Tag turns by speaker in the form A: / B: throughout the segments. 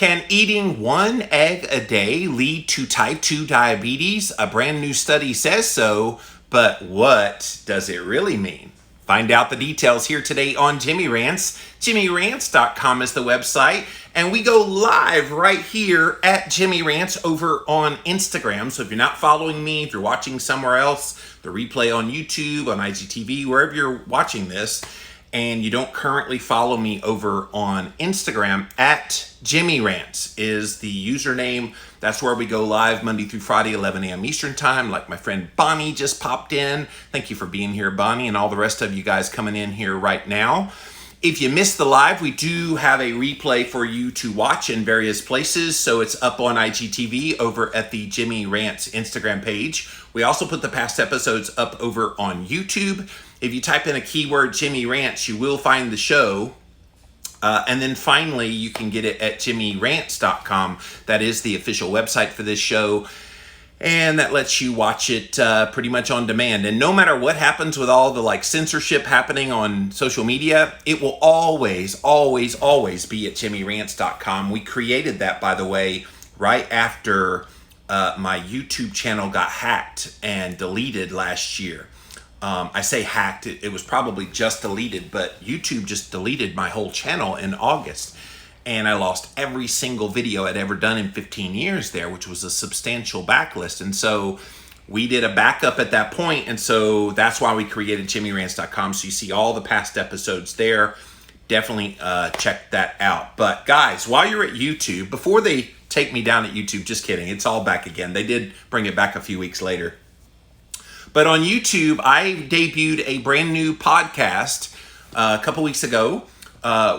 A: Can eating one egg a day lead to type 2 diabetes? A brand new study says so, but what does it really mean? Find out the details here today on Jimmy Rants. JimmyRants.com is the website, and we go live right here at Jimmy Rants over on Instagram. So if you're not following me, if you're watching somewhere else, the replay on YouTube, on IGTV, wherever you're watching this, and you don't currently follow me over on Instagram, at Jimmy Rants is the username. That's where we go live Monday through Friday, 11 a.m. Eastern time. Like my friend Bonnie just popped in. Thank you for being here, Bonnie, and all the rest of you guys coming in here right now. If you missed the live, we do have a replay for you to watch in various places. So it's up on IGTV over at the Jimmy Rants Instagram page. We also put the past episodes up over on YouTube. If you type in a keyword Jimmy Rants, you will find the show. And then finally, you can get it at JimmyRants.com. That is the official website for this show. And that lets you watch it pretty much on demand. And no matter what happens with all the censorship happening on social media, it will always, always, always be at JimmyRants.com. We created that, by the way, right after my YouTube channel got hacked and deleted last year. I say hacked, it was probably just deleted, but YouTube just deleted my whole channel in August. And I lost every single video I'd ever done in 15 years there, which was a substantial backlist. And so we did a backup at that point, and so that's why we created JimmyRants.com. So you see all the past episodes there. Definitely check that out. But guys, while you're at YouTube, before they take me down at YouTube, just kidding, it's all back again. They did bring it back a few weeks later. But on YouTube, I debuted a brand new podcast a couple weeks ago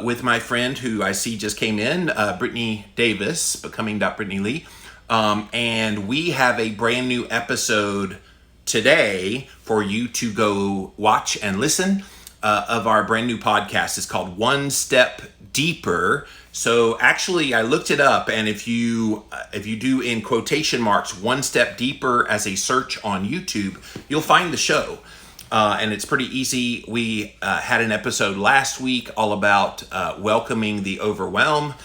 A: with my friend who I see just came in, Brittany Davis, Becoming.Brittany Lee. And we have a brand new episode today for you to go watch and listen of our brand new podcast. It's called One Step Deeper. So actually, I looked it up, and if you do in quotation marks "one step deeper" as a search on YouTube, you'll find the show, and it's pretty easy. We had an episode last week all about welcoming the overwhelm,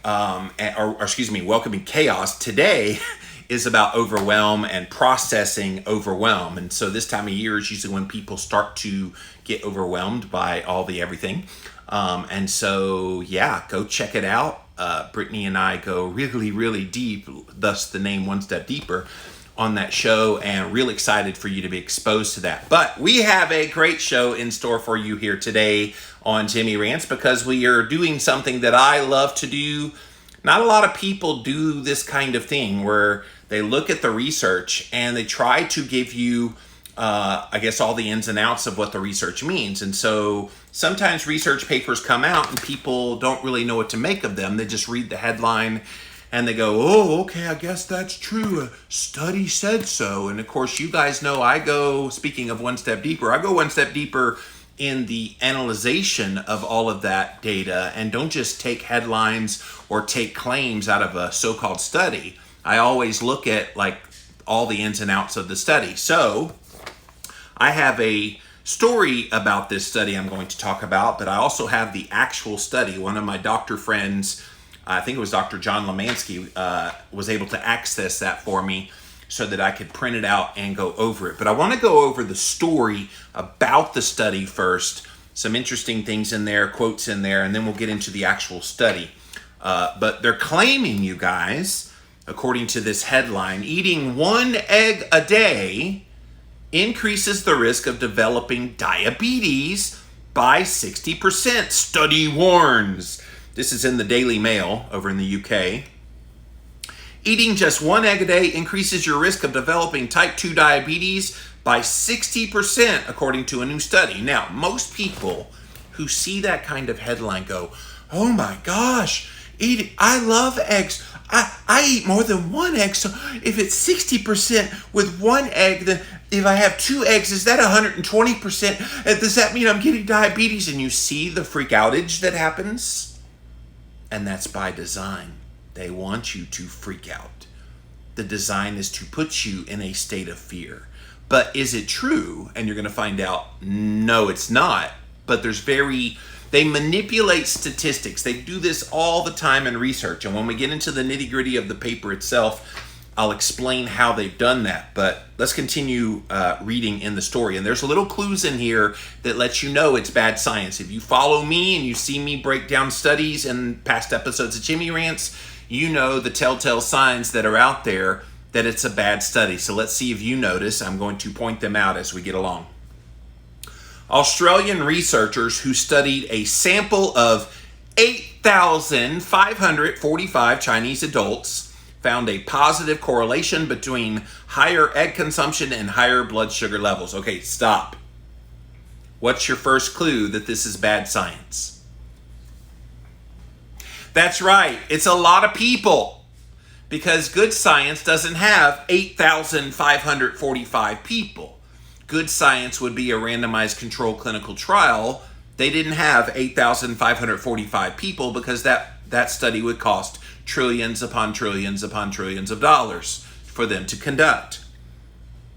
A: welcoming chaos. Today is about overwhelm and processing overwhelm, and so this time of year is usually when people start to get overwhelmed by all the everything. And so, yeah, go check it out. Brittany and I go really, really deep, thus the name One Step Deeper, on that show, and real excited for you to be exposed to that. But we have a great show in store for you here today on Jimmy Rants, because we are doing something that I love to do. Not a lot of people do this kind of thing where they look at the research and they try to give you all the ins and outs of what the research means. And so sometimes research papers come out and people don't really know what to make of them. They just read the headline and they go, oh, okay, I guess that's true. A study said so. And of course, you guys know speaking of one step deeper, I go one step deeper in the analyzation of all of that data, and don't just take headlines or take claims out of a so-called study. I always look at all the ins and outs of the study. So I have a story about this study I'm going to talk about, but I also have the actual study. One of my doctor friends, I think it was Dr. John Lemansky, was able to access that for me so that I could print it out and go over it. But I want to go over the story about the study first, some interesting things in there, quotes in there, and then we'll get into the actual study. But they're claiming, you guys, according to this headline, eating one egg a day increases the risk of developing diabetes by 60%. Study warns. This is in the Daily Mail over in the UK. Eating just one egg a day increases your risk of developing type 2 diabetes by 60%, according to a new study. Now, most people who see that kind of headline go, oh my gosh, I love eggs. I eat more than one egg, so if it's 60% with one egg, then if I have two eggs, is that 120%? Does that mean I'm getting diabetes? And you see the freak outage that happens? And that's by design. They want you to freak out. The design is to put you in a state of fear. But is it true? And you're going to find out, no, it's not. But they They manipulate statistics. They do this all the time in research. And when we get into the nitty-gritty of the paper itself, I'll explain how they've done that. But let's continue reading in the story. And there's little clues in here that let you know it's bad science. If you follow me and you see me break down studies in past episodes of Jimmy Rants, you know the telltale signs that are out there that it's a bad study. So let's see if you notice. I'm going to point them out as we get along. Australian researchers who studied a sample of 8,545 Chinese adults found a positive correlation between higher egg consumption and higher blood sugar levels. Okay, stop. What's your first clue that this is bad science? That's right, it's a lot of people, because good science doesn't have 8,545 people. Good science would be a randomized controlled clinical trial. They didn't have 8,545 people because that study would cost trillions upon trillions upon trillions of dollars for them to conduct.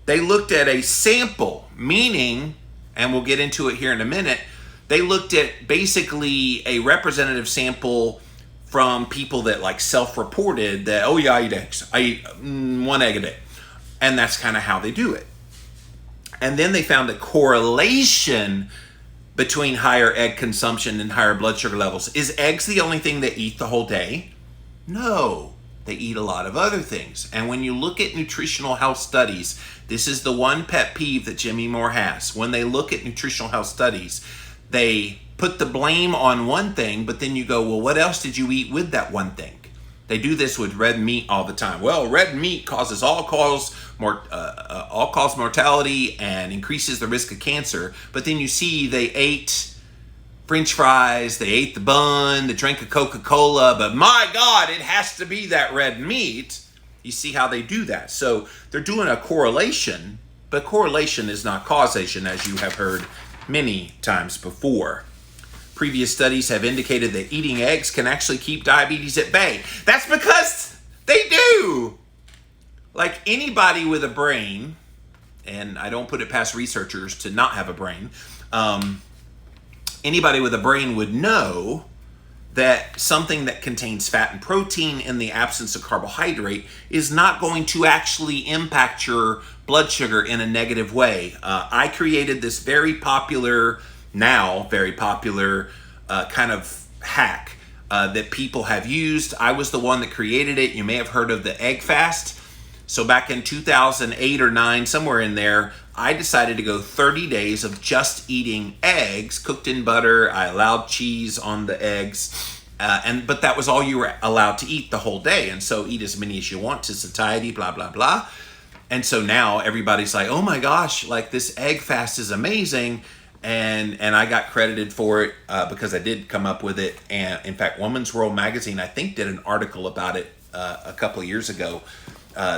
A: They looked at a sample, meaning, and we'll get into it here in a minute, they looked at basically a representative sample from people that like self-reported that, oh yeah, I eat eggs. I eat 1 egg a day. And that's kind of how they do it. And then they found a correlation between higher egg consumption and higher blood sugar levels. Is eggs the only thing they eat the whole day? No, they eat a lot of other things. And when you look at nutritional health studies, this is the one pet peeve that Jimmy Moore has. When they look at nutritional health studies, they put the blame on one thing, but then you go, well, what else did you eat with that one thing? They do this with red meat all the time. Well, red meat causes all-cause mortality and increases the risk of cancer. But then you see they ate French fries, they ate the bun, they drank a Coca-Cola, but my God, it has to be that red meat. You see how they do that. So they're doing a correlation, but correlation is not causation, as you have heard many times before. Previous studies have indicated that eating eggs can actually keep diabetes at bay. That's because they do. Like anybody with a brain, and I don't put it past researchers to not have a brain, anybody with a brain would know that something that contains fat and protein in the absence of carbohydrate is not going to actually impact your blood sugar in a negative way. I created this very popular kind of hack that people have used. I was the one that created it. You may have heard of the egg fast. So back in 2008 or 9, somewhere in there, I decided to go 30 days of just eating eggs cooked in butter. I allowed cheese on the eggs, but that was all you were allowed to eat the whole day. And so eat as many as you want to satiety, blah, blah, blah. And so now everybody's like, oh my gosh, like this egg fast is amazing. And I got credited for it because I did come up with it. And in fact, Woman's World magazine, I think, did an article about it a couple of years ago.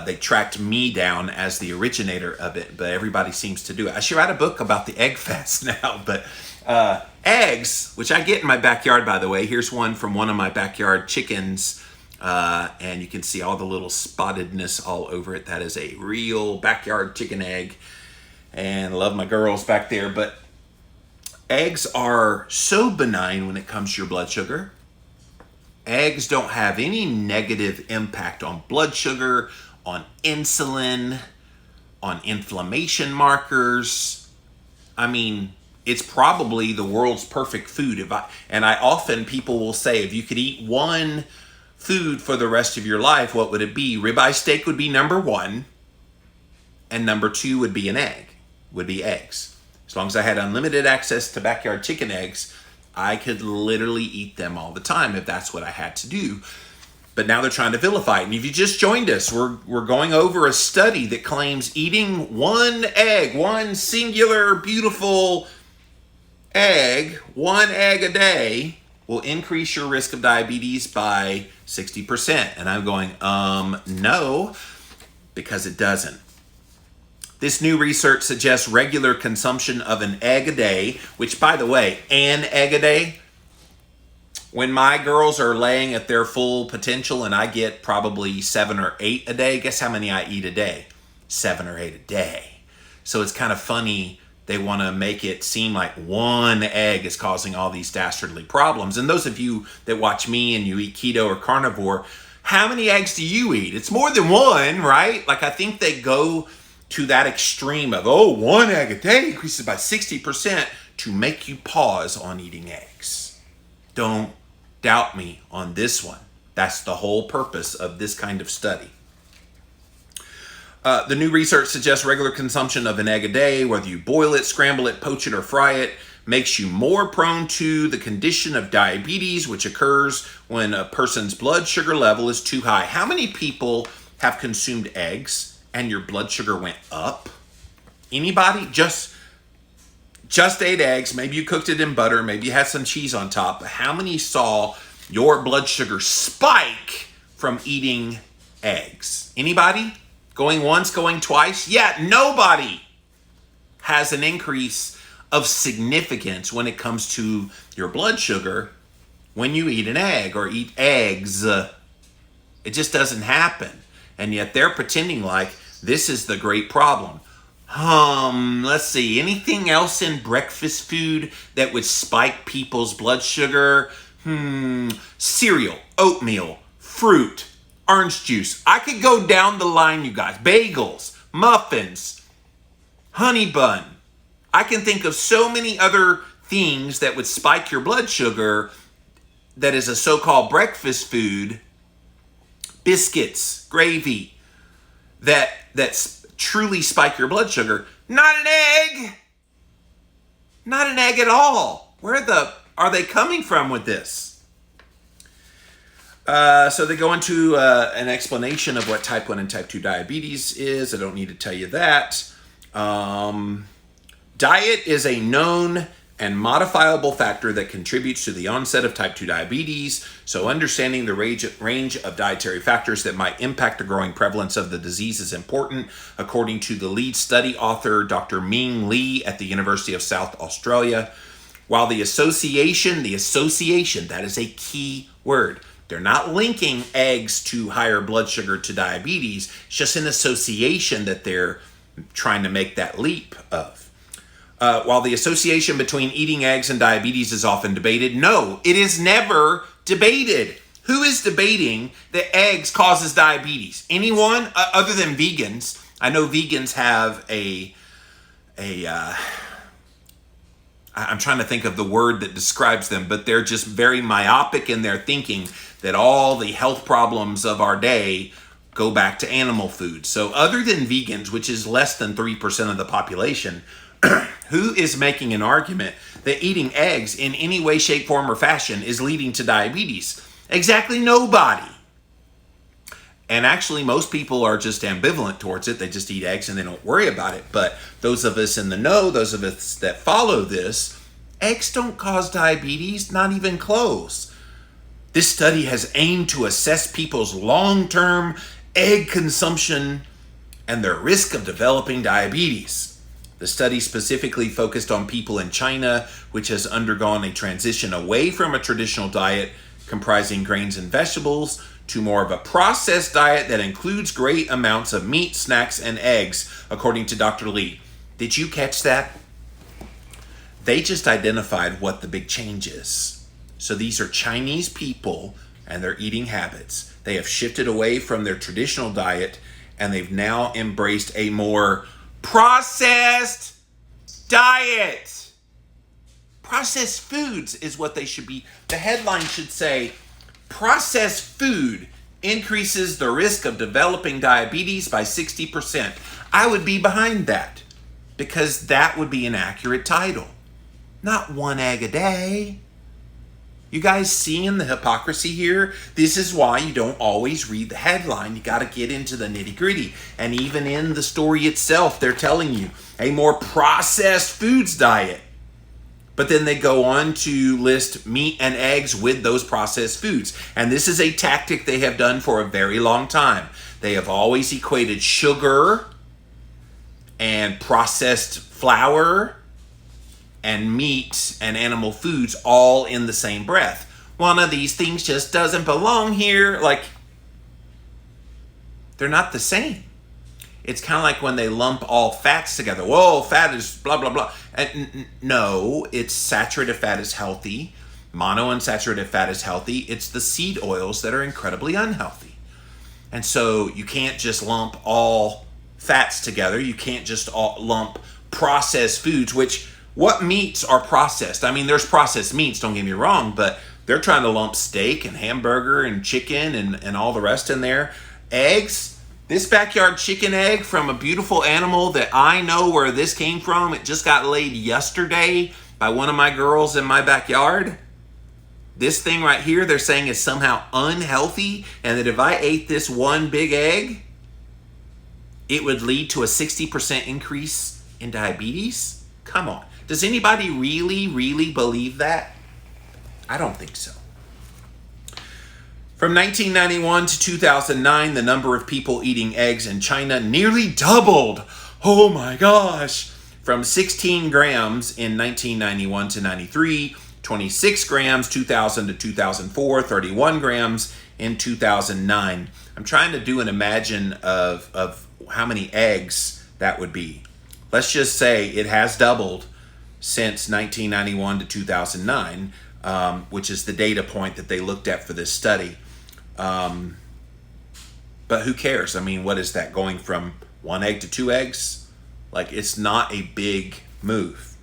A: They tracked me down as the originator of it, but everybody seems to do it. I should write a book about the egg fast now. But eggs, which I get in my backyard, by the way. Here's one from one of my backyard chickens. And you can see all the little spottedness all over it. That is a real backyard chicken egg. And I love my girls back there. But eggs are so benign when it comes to your blood sugar. Eggs don't have any negative impact on blood sugar, on insulin, on inflammation markers. I mean, it's probably the world's perfect food. People will say, if you could eat one food for the rest of your life, what would it be? Ribeye steak would be number 1, and number 2 would be eggs. As long as I had unlimited access to backyard chicken eggs, I could literally eat them all the time if that's what I had to do. But now they're trying to vilify it. And if you just joined us, we're going over a study that claims eating one egg, one singular beautiful egg, 1 egg a day, will increase your risk of diabetes by 60%. And I'm going, no, because it doesn't. This new research suggests regular consumption of an egg a day, which, by the way, an egg a day, when my girls are laying at their full potential and I get probably 7 or 8 a day, guess how many I eat a day? 7 or 8 a day. So it's kind of funny They want to make it seem like one egg is causing all these dastardly problems. And those of you that watch me and you eat keto or carnivore, how many eggs do you eat? It's more than one, right? Like, I think they go to that extreme of, oh, 1 egg a day increases by 60% to make you pause on eating eggs. Don't doubt me on this one. That's the whole purpose of this kind of study. The new research suggests regular consumption of an egg a day, whether you boil it, scramble it, poach it, or fry it, makes you more prone to the condition of diabetes, which occurs when a person's blood sugar level is too high. How many people have consumed eggs and your blood sugar went up? Anybody? Just ate eggs. Maybe you cooked it in butter. Maybe you had some cheese on top. But how many saw your blood sugar spike from eating eggs? Anybody? Going once, going twice? Yeah, nobody has an increase of significance when it comes to your blood sugar when you eat an egg or eat eggs. It just doesn't happen. And yet they're pretending like this is the great problem. Let's see. Anything else in breakfast food that would spike people's blood sugar? Cereal, oatmeal, fruit, orange juice. I could go down the line, you guys. Bagels, muffins, honey bun. I can think of so many other things that would spike your blood sugar that is a so-called breakfast food. Biscuits, gravy, that truly spike your blood sugar. Not an egg. Not an egg at all. Where are they coming from with this? So they go into an explanation of what type 1 and type 2 diabetes is. I don't need to tell you that. Diet is a known and modifiable factor that contributes to the onset of type 2 diabetes. So understanding the range of dietary factors that might impact the growing prevalence of the disease is important, according to the lead study author, Dr. Ming Lee at the University of South Australia. While the association, that is a key word. They're not linking eggs to higher blood sugar to diabetes. It's just an association that they're trying to make that leap of. While the association between eating eggs and diabetes is often debated, no, it is never debated. Who is debating that eggs causes diabetes? Anyone other than vegans? I know vegans have I'm trying to think of the word that describes them, but they're just very myopic in their thinking that all the health problems of our day go back to animal food. So other than vegans, which is less than 3% of the population, who is making an argument that eating eggs in any way, shape, form, or fashion is leading to diabetes? Exactly nobody. And actually, most people are just ambivalent towards it. They just eat eggs and they don't worry about it. But those of us in the know, those of us that follow this, eggs don't cause diabetes, not even close. This study has aimed to assess people's long-term egg consumption and their risk of developing diabetes. The study specifically focused on people in China, which has undergone a transition away from a traditional diet comprising grains and vegetables to more of a processed diet that includes great amounts of meat, snacks, and eggs, according to Dr. Lee. Did you catch that? They just identified what the big change is. So these are Chinese people and their eating habits. They have shifted away from their traditional diet and they've now embraced a more processed diet. Processed foods is what they should be. The headline should say, processed food increases the risk of developing diabetes by 60%. I would be behind that because that would be an accurate title. Not 1 egg a day. You guys seeing the hypocrisy here? This is why you don't always read the headline. You got to get into the nitty gritty. And even in the story itself, they're telling you a more processed foods diet. But then they go on to list meat and eggs with those processed foods. And this is a tactic they have done for a very long time. They have always equated sugar and processed flour and meat and animal foods all in the same breath. One of these things just doesn't belong here. Like, they're not the same. It's kind of like when they lump all fats together. Whoa, fat is blah, blah, blah. And no, it's saturated fat is healthy. Monounsaturated fat is healthy. It's the seed oils that are incredibly unhealthy. And so you can't just lump all fats together. You can't just lump processed foods, what meats are processed? I mean, there's processed meats, don't get me wrong, but they're trying to lump steak and hamburger and chicken and all the rest in there. Eggs, this backyard chicken egg from a beautiful animal that I know where this came from. It just got laid yesterday by one of my girls in my backyard. This thing right here, they're saying is somehow unhealthy, and that if I ate this one big egg, it would lead to a 60% increase in diabetes? Come on. Does anybody really, really believe that? I don't think so. From 1991 to 2009, the number of people eating eggs in China nearly doubled. Oh my gosh. From 16 grams in 1991 to 93, 26 grams 2000 to 2004, 31 grams in 2009. I'm trying to do an imagine of how many eggs that would be. Let's just say it has doubled since 1991 to 2009, which is the data point that they looked at for this study. But who cares? I mean, what is that, going from 1 egg to 2 eggs? Like, it's not a big move.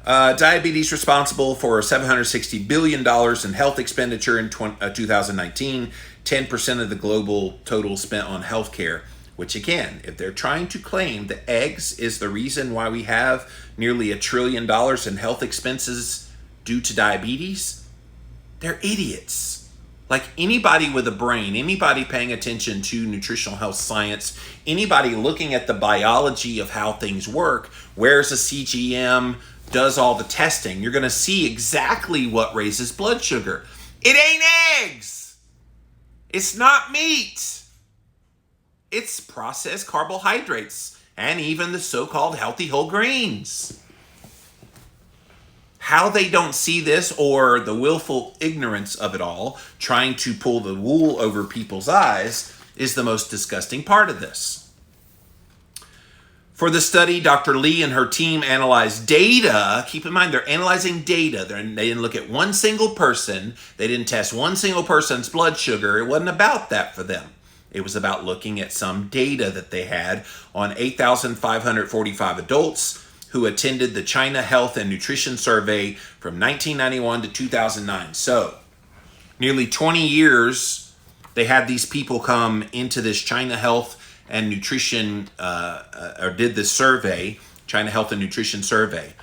A: Diabetes responsible for $760 billion in health expenditure in 2019, 10% of the global total spent on healthcare. Which again, if they're trying to claim that eggs is the reason why we have nearly $1 trillion in health expenses due to diabetes, they're idiots. Like, anybody with a brain, anybody paying attention to nutritional health science, anybody looking at the biology of how things work, wears a CGM, does all the testing, you're going to see exactly what raises blood sugar. It ain't eggs. It's not meat. It's processed carbohydrates and even the so-called healthy whole grains. How they don't see this, or the willful ignorance of it all, trying to pull the wool over people's eyes, is the most disgusting part of this. For the study, Dr. Lee and her team analyzed data. Keep in mind, they're analyzing data. They didn't look at one single person. They didn't test one single person's blood sugar. It wasn't about that for them. It was about looking at some data that they had on 8,545 adults who attended the China Health and Nutrition Survey from 1991 to 2009. So, nearly 20 years, they had these people come into this China Health and Nutrition, or did this survey, China Health and Nutrition Survey.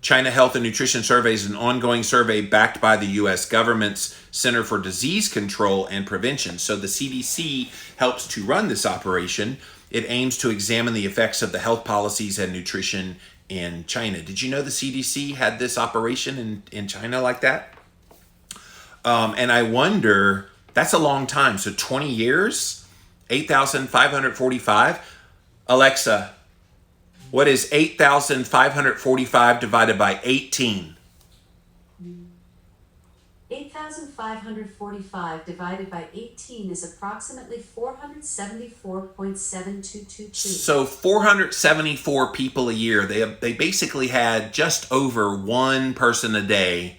A: China Health and Nutrition Survey is an ongoing survey backed by the U.S. government's Center for Disease Control and Prevention. So the CDC helps to run this operation. It aims to examine the effects of the health policies and nutrition in China. Did you know the CDC had this operation in China like that? And I wonder, that's a long time. So 20 years, 8,545. Alexa, what is 8,545 divided by 18?
B: 8,545 divided by 18 is approximately 474.7222.
A: So 474 people a year. They basically had just over one person a day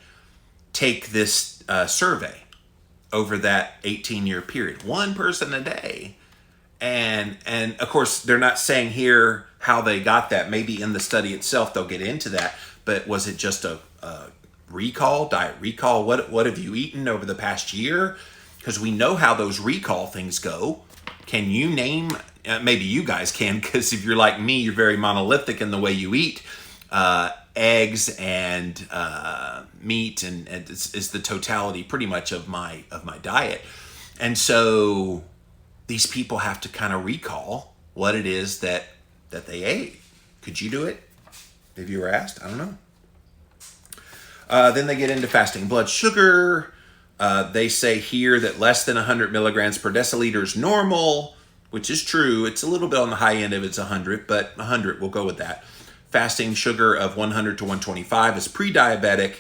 A: take this survey over that 18-year period. One person a day. And of course, they're not saying here how they got that. Maybe in the study itself, they'll get into that. But was it just a recall, diet recall? What have you eaten over the past year? Because we know how those recall things go. Can you name, maybe you guys can, because if you're like me, you're very monolithic in the way you eat. Eggs and meat and is the totality pretty much of my diet. And so these people have to kind of recall what it is that they ate. Could you do it? If you were asked? I don't know. Then they get into fasting blood sugar. They say here that less than 100 milligrams per deciliter is normal, which is true. It's a little bit on the high end if it's 100, but 100, we'll go with that. Fasting sugar of 100 to 125 is pre-diabetic.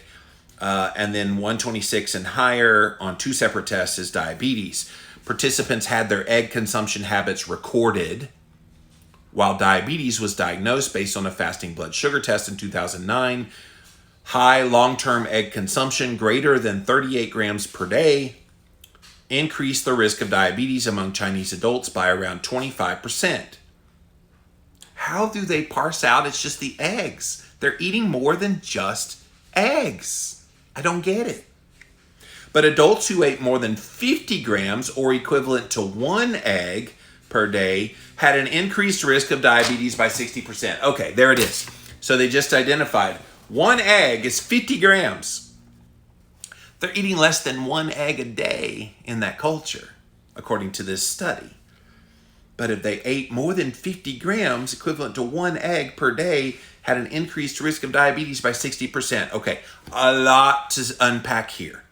A: and then 126 and higher on 2 separate tests is diabetes. Participants had their egg consumption habits recorded, while diabetes was diagnosed based on a fasting blood sugar test in 2009. High long-term egg consumption greater than 38 grams per day increased the risk of diabetes among Chinese adults by around 25%. How do they parse out it's just the eggs? They're eating more than just eggs. I don't get it. But adults who ate more than 50 grams or equivalent to 1 egg per day had an increased risk of diabetes by 60%. Okay, there it is. So they just identified 1 egg is 50 grams. They're eating less than 1 egg a day in that culture, according to this study. But if they ate more than 50 grams, equivalent to 1 egg per day, had an increased risk of diabetes by 60%. Okay, a lot to unpack here.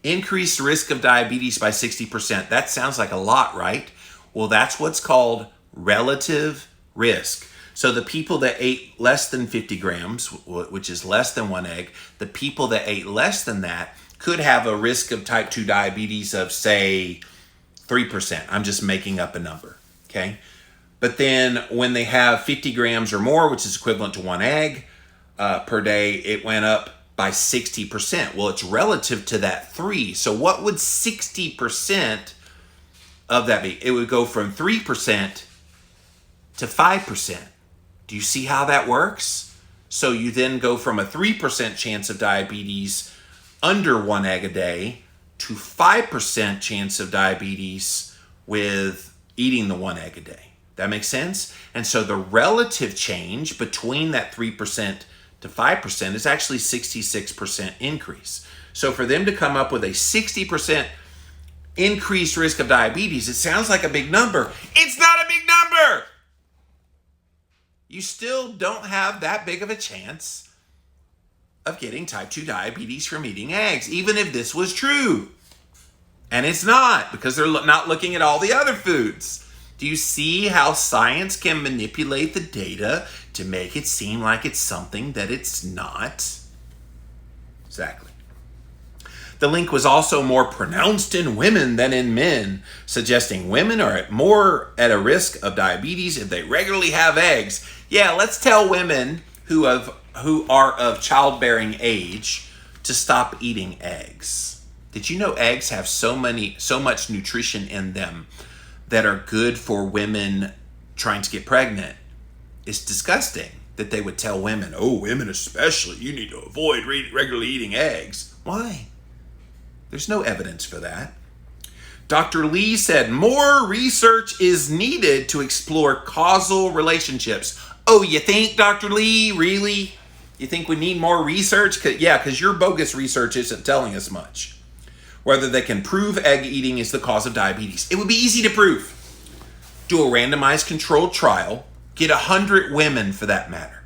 A: Increased risk of diabetes by 60%. That sounds like a lot, right? Well, that's what's called relative risk. So the people that ate less than 50 grams, which is less than 1 egg, the people that ate less than that could have a risk of type 2 diabetes of, say, 3%. I'm just making up a number, okay? But then when they have 50 grams or more, which is equivalent to 1 egg per day, it went up by 60%. Well, it's relative to that 3. So what would 60% of that be? It would go from 3% to 5%. Do you see how that works? So you then go from a 3% chance of diabetes under 1 egg a day to 5% chance of diabetes with eating the 1 egg a day. That makes sense? And so the relative change between that 3% to 5% is actually 66% increase. So for them to come up with a 60% increased risk of diabetes, it sounds like a big number. It's not a big number! You still don't have that big of a chance of getting type 2 diabetes from eating eggs, even if this was true. And it's not, because they're not looking at all the other foods. Do you see how science can manipulate the data to make it seem like it's something that it's not? Exactly. The link was also more pronounced in women than in men, suggesting women are more at a risk of diabetes if they regularly have eggs. Yeah, let's tell women who are of childbearing age to stop eating eggs. Did you know eggs have so much nutrition in them that are good for women trying to get pregnant? It's disgusting that they would tell women, oh, women especially, you need to avoid regularly eating eggs. Why? There's no evidence for that. Dr. Lee said more research is needed to explore causal relationships. Oh, you think, Dr. Lee? Really? You think we need more research? Yeah, because your bogus research isn't telling us much. Whether they can prove egg eating is the cause of diabetes. It would be easy to prove. Do a randomized controlled trial, get 100 women for that matter,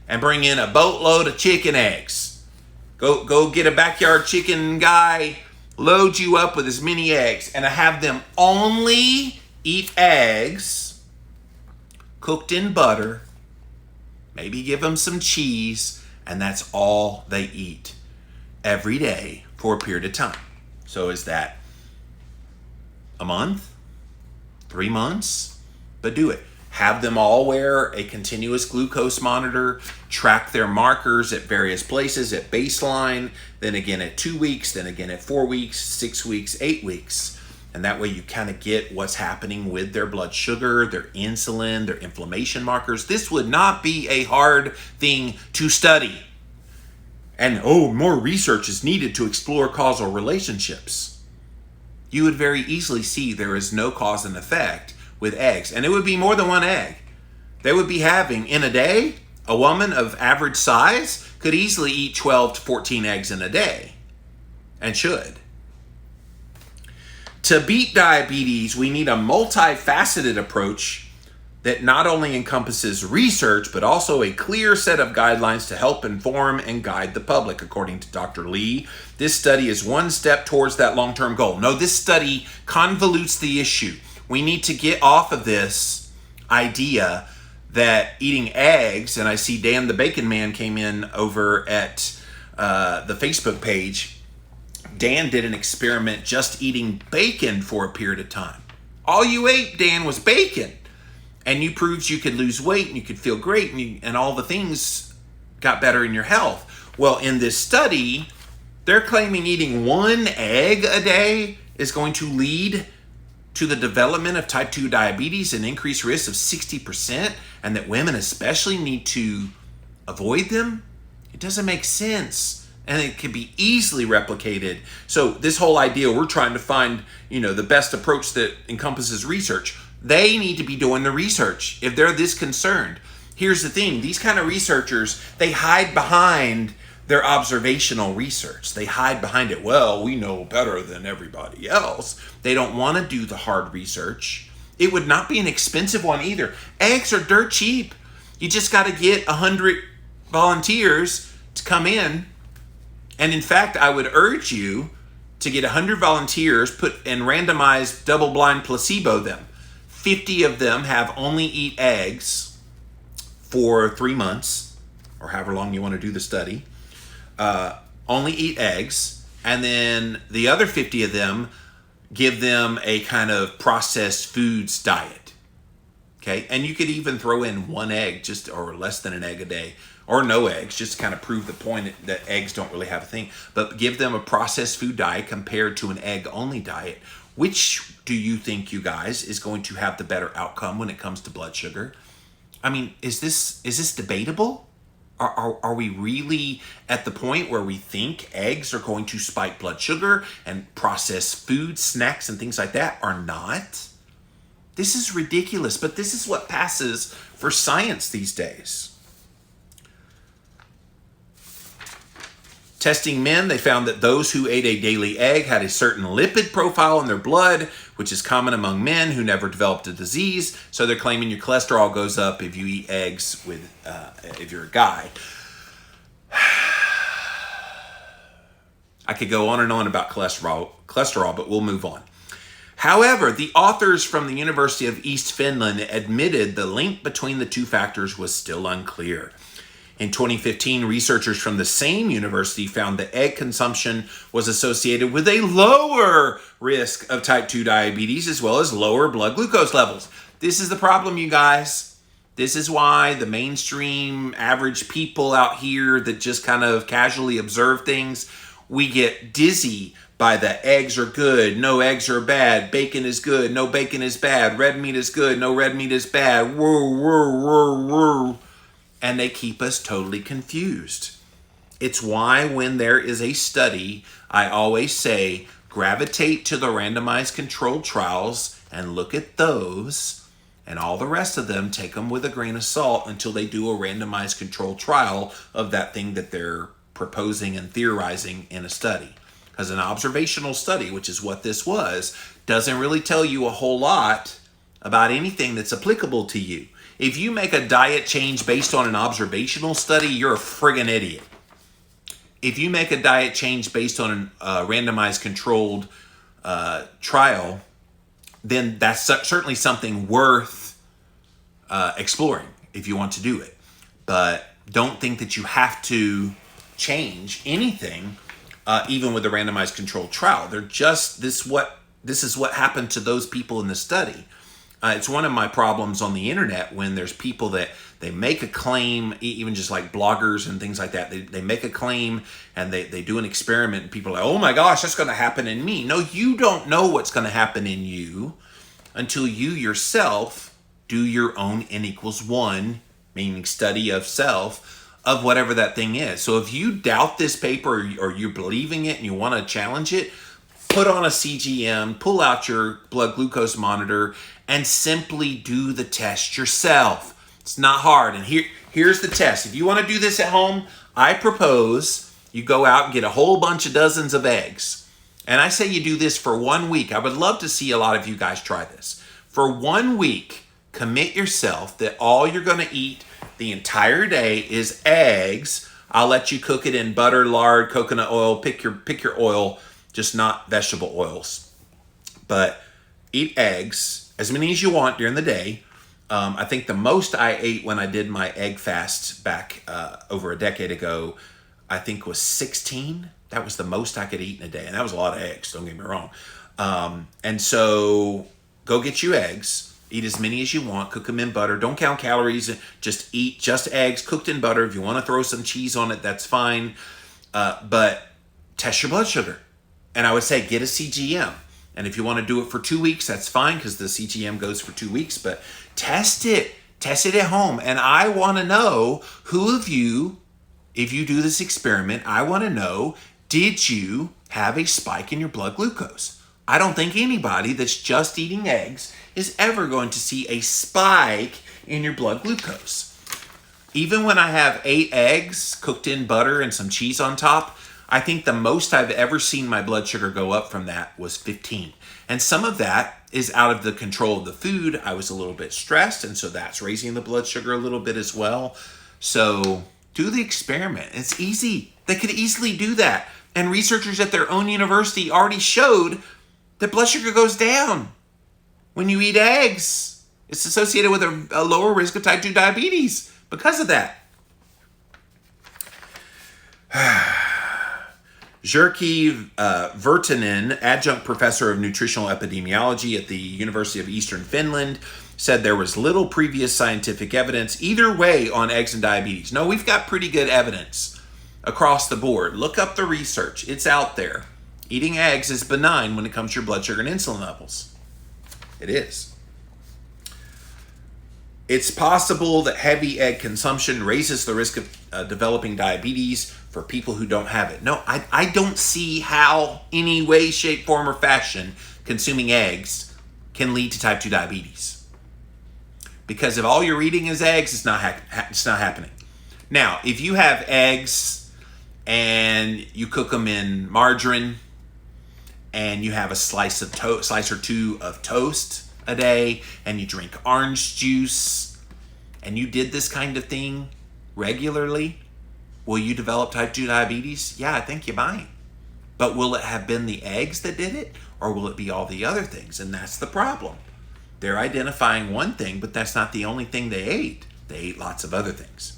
A: and bring in a boatload of chicken eggs. Go get a backyard chicken guy, load you up with as many eggs, and have them only eat eggs cooked in butter, maybe give them some cheese, and that's all they eat every day for a period of time. So is that a month? 3 months? But do it. Have them all wear a continuous glucose monitor, track their markers at various places at baseline, then again at 2 weeks, then again at 4 weeks, 6 weeks, 8 weeks. And that way you kind of get what's happening with their blood sugar, their insulin, their inflammation markers. This would not be a hard thing to study. And more research is needed to explore causal relationships. You would very easily see there is no cause and effect with eggs. And it would be more than 1 egg. They would be having, in a day, a woman of average size could easily eat 12 to 14 eggs in a day. And should. To beat diabetes, we need a multifaceted approach that not only encompasses research, but also a clear set of guidelines to help inform and guide the public, according to Dr. Lee. This study is one step towards that long-term goal. No, this study convolutes the issue. We need to get off of this idea that eating eggs, and I see Dan the Bacon Man came in over at the Facebook page. Dan did an experiment just eating bacon for a period of time. All you ate, Dan, was bacon. And you proved you could lose weight and you could feel great and all the things got better in your health. Well, in this study, they're claiming eating one egg a day is going to lead to the development of type 2 diabetes and increased risk of 60%, and that women especially need to avoid them. It doesn't make sense, and it can be easily replicated. So this whole idea, we're trying to find, the best approach that encompasses research. They need to be doing the research if they're this concerned. Here's the thing, these kind of researchers, they hide behind their observational research. They hide behind it. Well, we know better than everybody else. They don't want to do the hard research. It would not be an expensive one either. Eggs are dirt cheap. You just got to get 100 volunteers to come in. And in fact, I would urge you to get 100 volunteers, and randomize double-blind placebo them. 50 of them have only eat eggs for 3 months, or however long you want to do the study. Only eat eggs, and then the other 50 of them, give them a kind of processed foods diet. Okay, and you could even throw in one egg, or less than an egg a day, or no eggs, just to kind of prove the point that eggs don't really have a thing. But give them a processed food diet compared to an egg-only diet. Which do you think, you guys, is going to have the better outcome when it comes to blood sugar? I mean, is this debatable? Are we really at the point where we think eggs are going to spike blood sugar and processed food, snacks, and things like that are not? This is ridiculous, but this is what passes for science these days. Testing men, they found that those who ate a daily egg had a certain lipid profile in their blood, which is common among men who never developed a disease. So they're claiming your cholesterol goes up if you eat eggs if you're a guy. I could go on and on about cholesterol, but we'll move on. However, the authors from the University of East Finland admitted the link between the two factors was still unclear. In 2015, researchers from the same university found that egg consumption was associated with a lower risk of type 2 diabetes as well as lower blood glucose levels. This is the problem, you guys. This is why the mainstream average people out here that just kind of casually observe things, we get dizzy by the eggs are good, no eggs are bad, bacon is good, no bacon is bad, red meat is good, no red meat is bad, woo. And they keep us totally confused. It's why when there is a study, I always say, gravitate to the randomized controlled trials and look at those, and all the rest of them, take them with a grain of salt until they do a randomized controlled trial of that thing that they're proposing and theorizing in a study. Because an observational study, which is what this was, doesn't really tell you a whole lot about anything that's applicable to you. If you make a diet change based on an observational study, you're a friggin' idiot. If you make a diet change based on a randomized controlled trial, then that's certainly something worth exploring if you want to do it. But don't think that you have to change anything, even with a randomized controlled trial. this is what happened to those people in the study. It's one of my problems on the internet when there's people that they make a claim, even just like bloggers and things like that. They make a claim and they do an experiment and people are like, oh my gosh, that's going to happen in me. No, you don't know what's going to happen in you until you yourself do your own N=1, meaning study of self, of whatever that thing is. So if you doubt this paper or you're believing it and you want to challenge it, put on a CGM, pull out your blood glucose monitor, and simply do the test yourself. It's not hard. And here's the test. If you want to do this at home, I propose you go out and get a whole bunch of dozens of eggs. And I say you do this for 1 week. I would love to see a lot of you guys try this. For 1 week, commit yourself that all you're going to eat the entire day is eggs. I'll let you cook it in butter, lard, coconut oil, pick your oil, just not vegetable oils. But eat eggs, as many as you want during the day. I think the most I ate when I did my egg fast back over a decade ago, I think was 16. That was the most I could eat in a day. And that was a lot of eggs, don't get me wrong. And so go get you eggs. Eat as many as you want. Cook them in butter. Don't count calories. Just eat just eggs cooked in butter. If you want to throw some cheese on it, that's fine. But test your blood sugar. And I would say get a CGM. And if you want to do it for 2 weeks, that's fine because the CGM goes for 2 weeks. But test it. Test it at home. And I want to know who of you, if you do this experiment, I want to know, did you have a spike in your blood glucose? I don't think anybody that's just eating eggs is ever going to see a spike in your blood glucose. Even when I have 8 eggs cooked in butter and some cheese on top, I think the most I've ever seen my blood sugar go up from that was 15. And some of that is out of the control of the food. I was a little bit stressed, and so that's raising the blood sugar a little bit as well. So do the experiment. It's easy. They could easily do that. And researchers at their own university already showed that blood sugar goes down when you eat eggs. It's associated with a lower risk of type 2 diabetes because of that. Jyrki Virtanen, adjunct professor of nutritional epidemiology at the University of Eastern Finland, said there was little previous scientific evidence either way on eggs and diabetes. No, we've got pretty good evidence across the board. Look up the research. It's out there. Eating eggs is benign when it comes to your blood sugar and insulin levels. It is. It's possible that heavy egg consumption raises the risk of developing diabetes for people who don't have it. No, I don't see how any way, shape, form, or fashion consuming eggs can lead to type 2 diabetes. Because if all you're eating is eggs, it's not happening. Now, if you have eggs and you cook them in margarine and you have a slice or two of toast a day, and you drink orange juice, and you did this kind of thing regularly, will you develop type 2 diabetes? Yeah, I think you might. But will it have been the eggs that did it, or will it be all the other things? And that's the problem. They're identifying one thing, but that's not the only thing they ate. They ate lots of other things.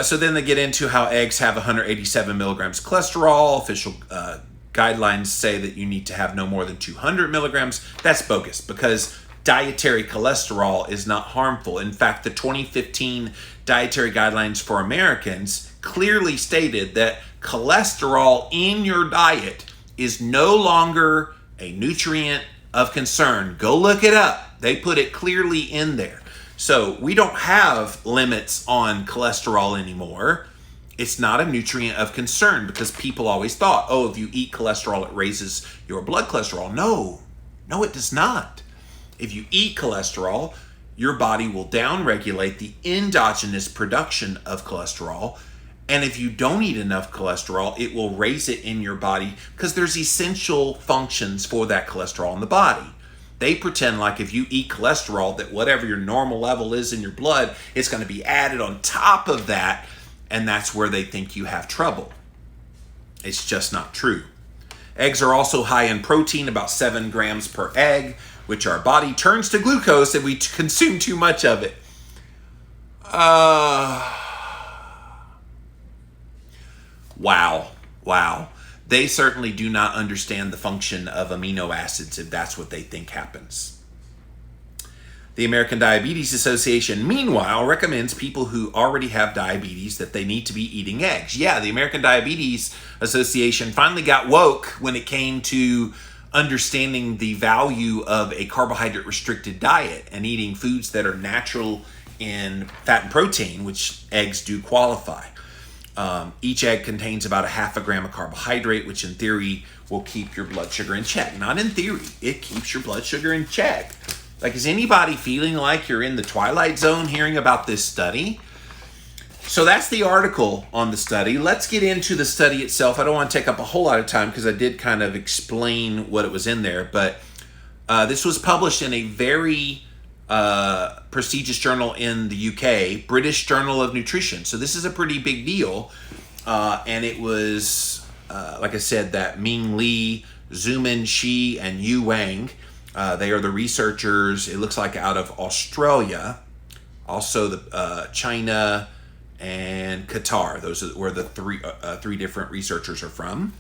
A: So then they get into how eggs have 187 milligrams cholesterol. Official guidelines say that you need to have no more than 200 milligrams. That's bogus because dietary cholesterol is not harmful. In fact, the 2015 dietary guidelines for Americans clearly stated that cholesterol in your diet is no longer a nutrient of concern. Go look it up. They put it clearly in there. So we don't have limits on cholesterol anymore. It's not a nutrient of concern because people always thought, oh, if you eat cholesterol, it raises your blood cholesterol. No, it does not. If you eat cholesterol, your body will downregulate the endogenous production of cholesterol. And if you don't eat enough cholesterol, it will raise it in your body because there's essential functions for that cholesterol in the body. They pretend like if you eat cholesterol, that whatever your normal level is in your blood, it's going to be added on top of that. And that's where they think you have trouble. It's just not true. Eggs are also high in protein, about 7 grams per egg, which our body turns to glucose if we consume too much of it. Wow. They certainly do not understand the function of amino acids if that's what they think happens. The American Diabetes Association, meanwhile, recommends people who already have diabetes that they need to be eating eggs. Yeah, the American Diabetes Association finally got woke when it came to understanding the value of a carbohydrate-restricted diet and eating foods that are natural in fat and protein, which eggs do qualify. Each egg contains about 0.5 gram of carbohydrate, which in theory will keep your blood sugar in check. Not in theory, it keeps your blood sugar in check. Like, is anybody feeling like you're in the twilight zone hearing about this study? So that's the article on the study. Let's get into the study itself. I don't want to take up a whole lot of time because I did kind of explain what it was in there. But this was published in a very prestigious journal in the UK, British Journal of Nutrition. So this is a pretty big deal. And it was, like I said, that Ming Li, Zumin Shi, and Yu Wang. They are the researchers, it looks like out of Australia, also the China and Qatar. Those are where the three different researchers are from.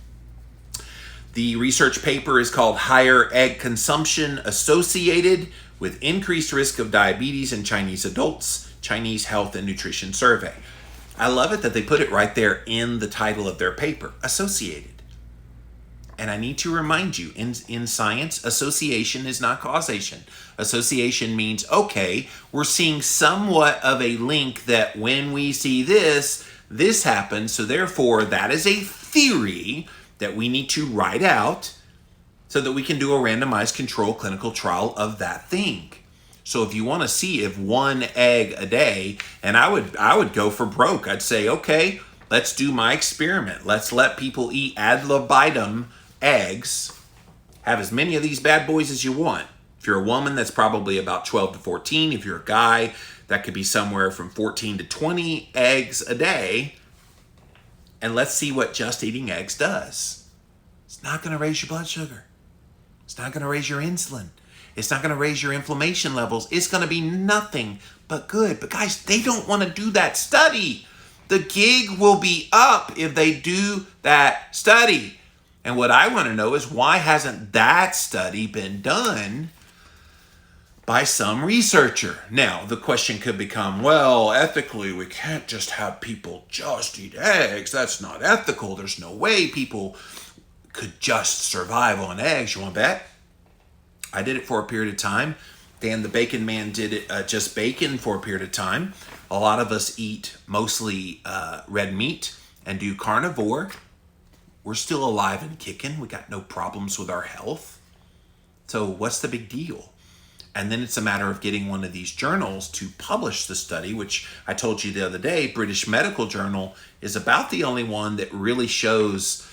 A: The research paper is called Higher Egg Consumption Associated with Increased Risk of Diabetes in Chinese Adults, Chinese Health and Nutrition Survey. I love it that they put it right there in the title of their paper, associated. And I need to remind you, in science, association is not causation. Association means, okay, we're seeing somewhat of a link that when we see this, this happens. So therefore, that is a theory that we need to write out so that we can do a randomized control clinical trial of that thing. So if you want to see if 1 egg a day, and I would go for broke. I'd say, okay, let's do my experiment. Let's let people eat ad libitum eggs. Have as many of these bad boys as you want. If you're a woman, that's probably about 12 to 14. If you're a guy, that could be somewhere from 14 to 20 eggs a day. And let's see what just eating eggs does. It's not going to raise your blood sugar. It's not going to raise your insulin. It's not going to raise your inflammation levels. It's going to be nothing but good. But guys, they don't want to do that study. The gig will be up if they do that study. And what I want to know is, why hasn't that study been done by some researcher? Now, the question could become, well, ethically, we can't just have people just eat eggs. That's not ethical. There's no way people could just survive on eggs. You want to bet? I did it for a period of time. Dan the Bacon Man did it just bacon for a period of time. A lot of us eat mostly red meat and do carnivore. We're still alive and kicking. We got no problems with our health. So what's the big deal? And then it's a matter of getting one of these journals to publish the study, which I told you the other day, British Medical Journal is about the only one that really shows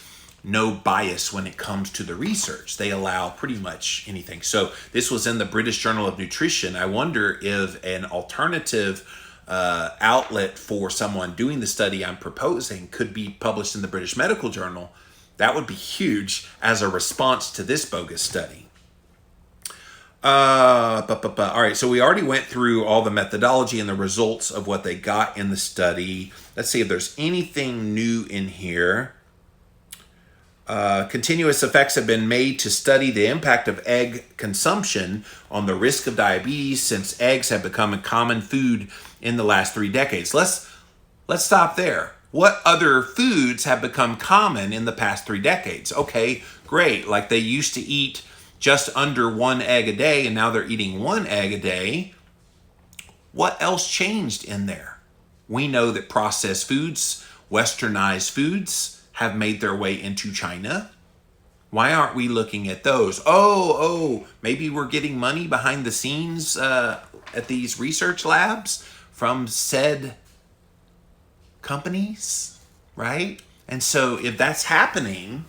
A: no bias when it comes to the research. They allow pretty much anything. So this was in the British Journal of Nutrition. I wonder if an alternative outlet for someone doing the study I'm proposing could be published in the British Medical Journal. That would be huge as a response to this bogus study. All right, so we already went through all the methodology and the results of what they got in the study. Let's see if there's anything new in here. Continuous effects have been made to study the impact of egg consumption on the risk of diabetes since eggs have become a common food in the last 3 decades. Let's stop there. What other foods have become common in the past 3 decades? Okay, great. Like they used to eat just under 1 egg a day, and now they're eating 1 egg a day. What else changed in there? We know that processed foods, westernized foods, have made their way into China. Why aren't we looking at those? Maybe we're getting money behind the scenes at these research labs from said companies, right? And so if that's happening,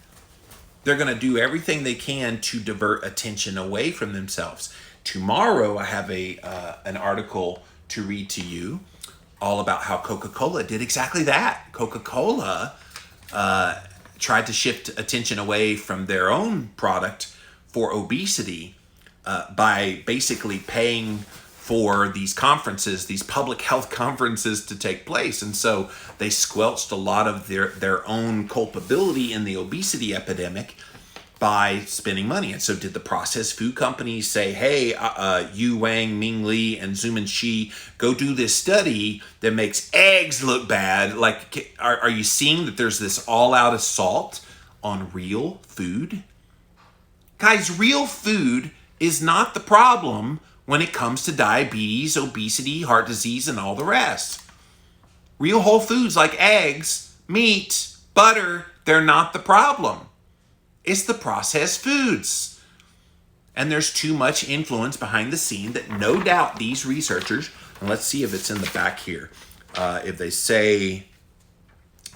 A: they're going to do everything they can to divert attention away from themselves. Tomorrow, I have an article to read to you all about how Coca-Cola did exactly that. Coca-Cola tried to shift attention away from their own product for obesity by basically paying for these conferences, these public health conferences to take place. And so they squelched a lot of their own culpability in the obesity epidemic by spending money. And so did the processed food companies say, hey, Yu Wang, Ming Li, and Zuman Shi, go do this study that makes eggs look bad? Like, are you seeing that there's this all-out assault on real food? Guys, real food is not the problem when it comes to diabetes, obesity, heart disease, and all the rest. Real whole foods like eggs, meat, butter, they're not the problem. It's the processed foods. And there's too much influence behind the scene that no doubt these researchers, and let's see if it's in the back here, if they say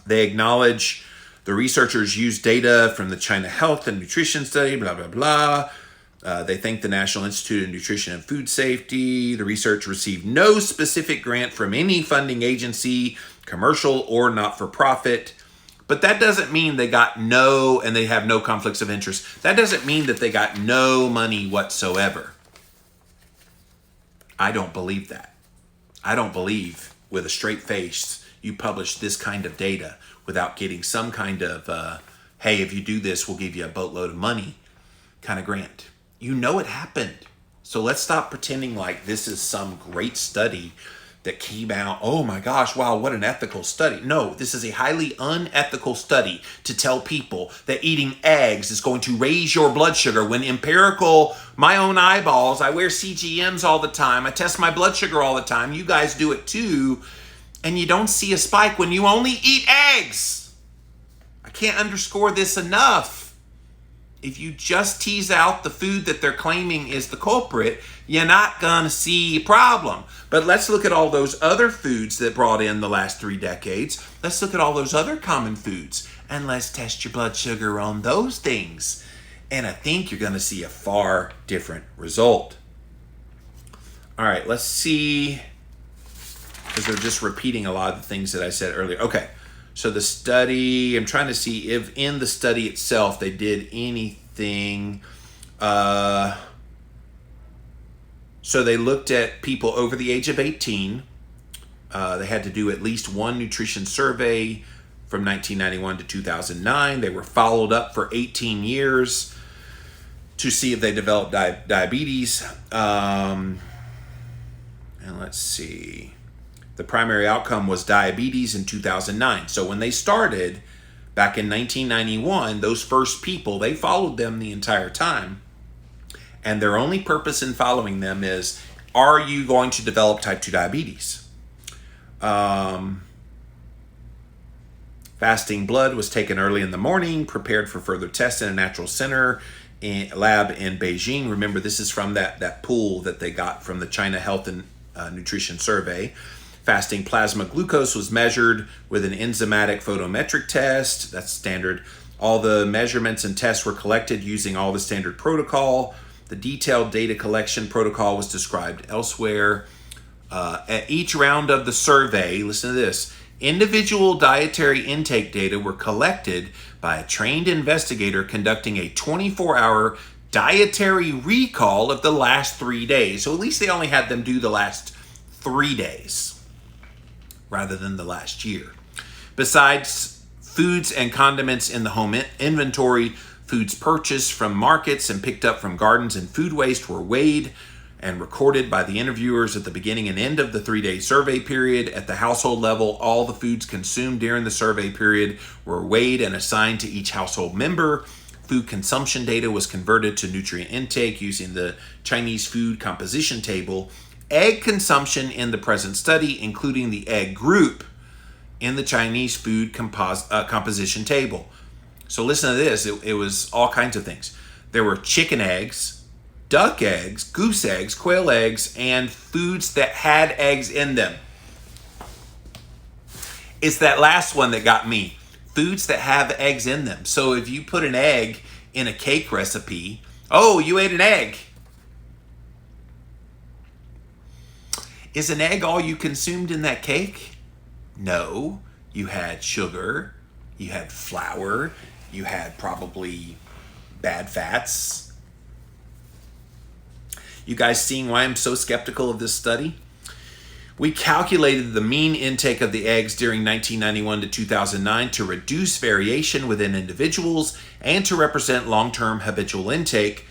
A: they acknowledge the researchers used data from the China Health and Nutrition Study, blah, blah, blah. They thank the National Institute of Nutrition and Food Safety. The research received no specific grant from any funding agency, commercial or not-for-profit. But that doesn't mean they got no, and they have no conflicts of interest. That doesn't mean that they got no money whatsoever. I don't believe that. I don't believe with a straight face you publish this kind of data without getting some kind of, hey, if you do this, we'll give you a boatload of money kind of grant. You know it happened. So let's stop pretending like this is some great study that came out. Oh my gosh, wow, what an ethical study. No, this is a highly unethical study to tell people that eating eggs is going to raise your blood sugar when empirical, my own eyeballs, I wear CGMs all the time. I test my blood sugar all the time. You guys do it too. And you don't see a spike when you only eat eggs. I can't underscore this enough. If you just tease out the food that they're claiming is the culprit, you're not going to see a problem. But let's look at all those other foods that brought in the last 3 decades. Let's look at all those other common foods and let's test your blood sugar on those things. And I think you're going to see a far different result. All right, let's see, because they're just repeating a lot of the things that I said earlier. Okay. So the study, I'm trying to see if in the study itself they did anything. So they looked at people over the age of 18. They had to do at least one nutrition survey from 1991 to 2009. They were followed up for 18 years to see if they developed diabetes. And let's see. The primary outcome was diabetes in 2009. So when they started back in 1991, those first people, they followed them the entire time. And their only purpose in following them is, are you going to develop type 2 diabetes? Fasting blood was taken early in the morning, prepared for further tests in a natural center lab in Beijing. Remember, this is from that pool that they got from the China Health and Nutrition Survey. Fasting plasma glucose was measured with an enzymatic photometric test. That's standard. All the measurements and tests were collected using all the standard protocol. The detailed data collection protocol was described elsewhere. At each round of the survey, listen to this, individual dietary intake data were collected by a trained investigator conducting a 24-hour dietary recall of the last 3 days. So at least they only had them do the last 3 days rather than the last year. Besides foods and condiments in the home inventory, foods purchased from markets and picked up from gardens and food waste were weighed and recorded by the interviewers at the beginning and end of the 3-day survey period. At the household level, all the foods consumed during the survey period were weighed and assigned to each household member. Food consumption data was converted to nutrient intake using the Chinese food composition table. Egg consumption in the present study, including the egg group in the Chinese food composition table. So listen to this. It was all kinds of things. There were chicken eggs, duck eggs, goose eggs, quail eggs, and foods that had eggs in them. It's that last one that got me. Foods that have eggs in them. So if you put an egg in a cake recipe, oh, you ate an egg. Is an egg all you consumed in that cake? No. You had sugar, you had flour, you had probably bad fats. You guys seeing why I'm so skeptical of this study? We calculated the mean intake of the eggs during 1991 to 2009 to reduce variation within individuals and to represent long-term habitual intake.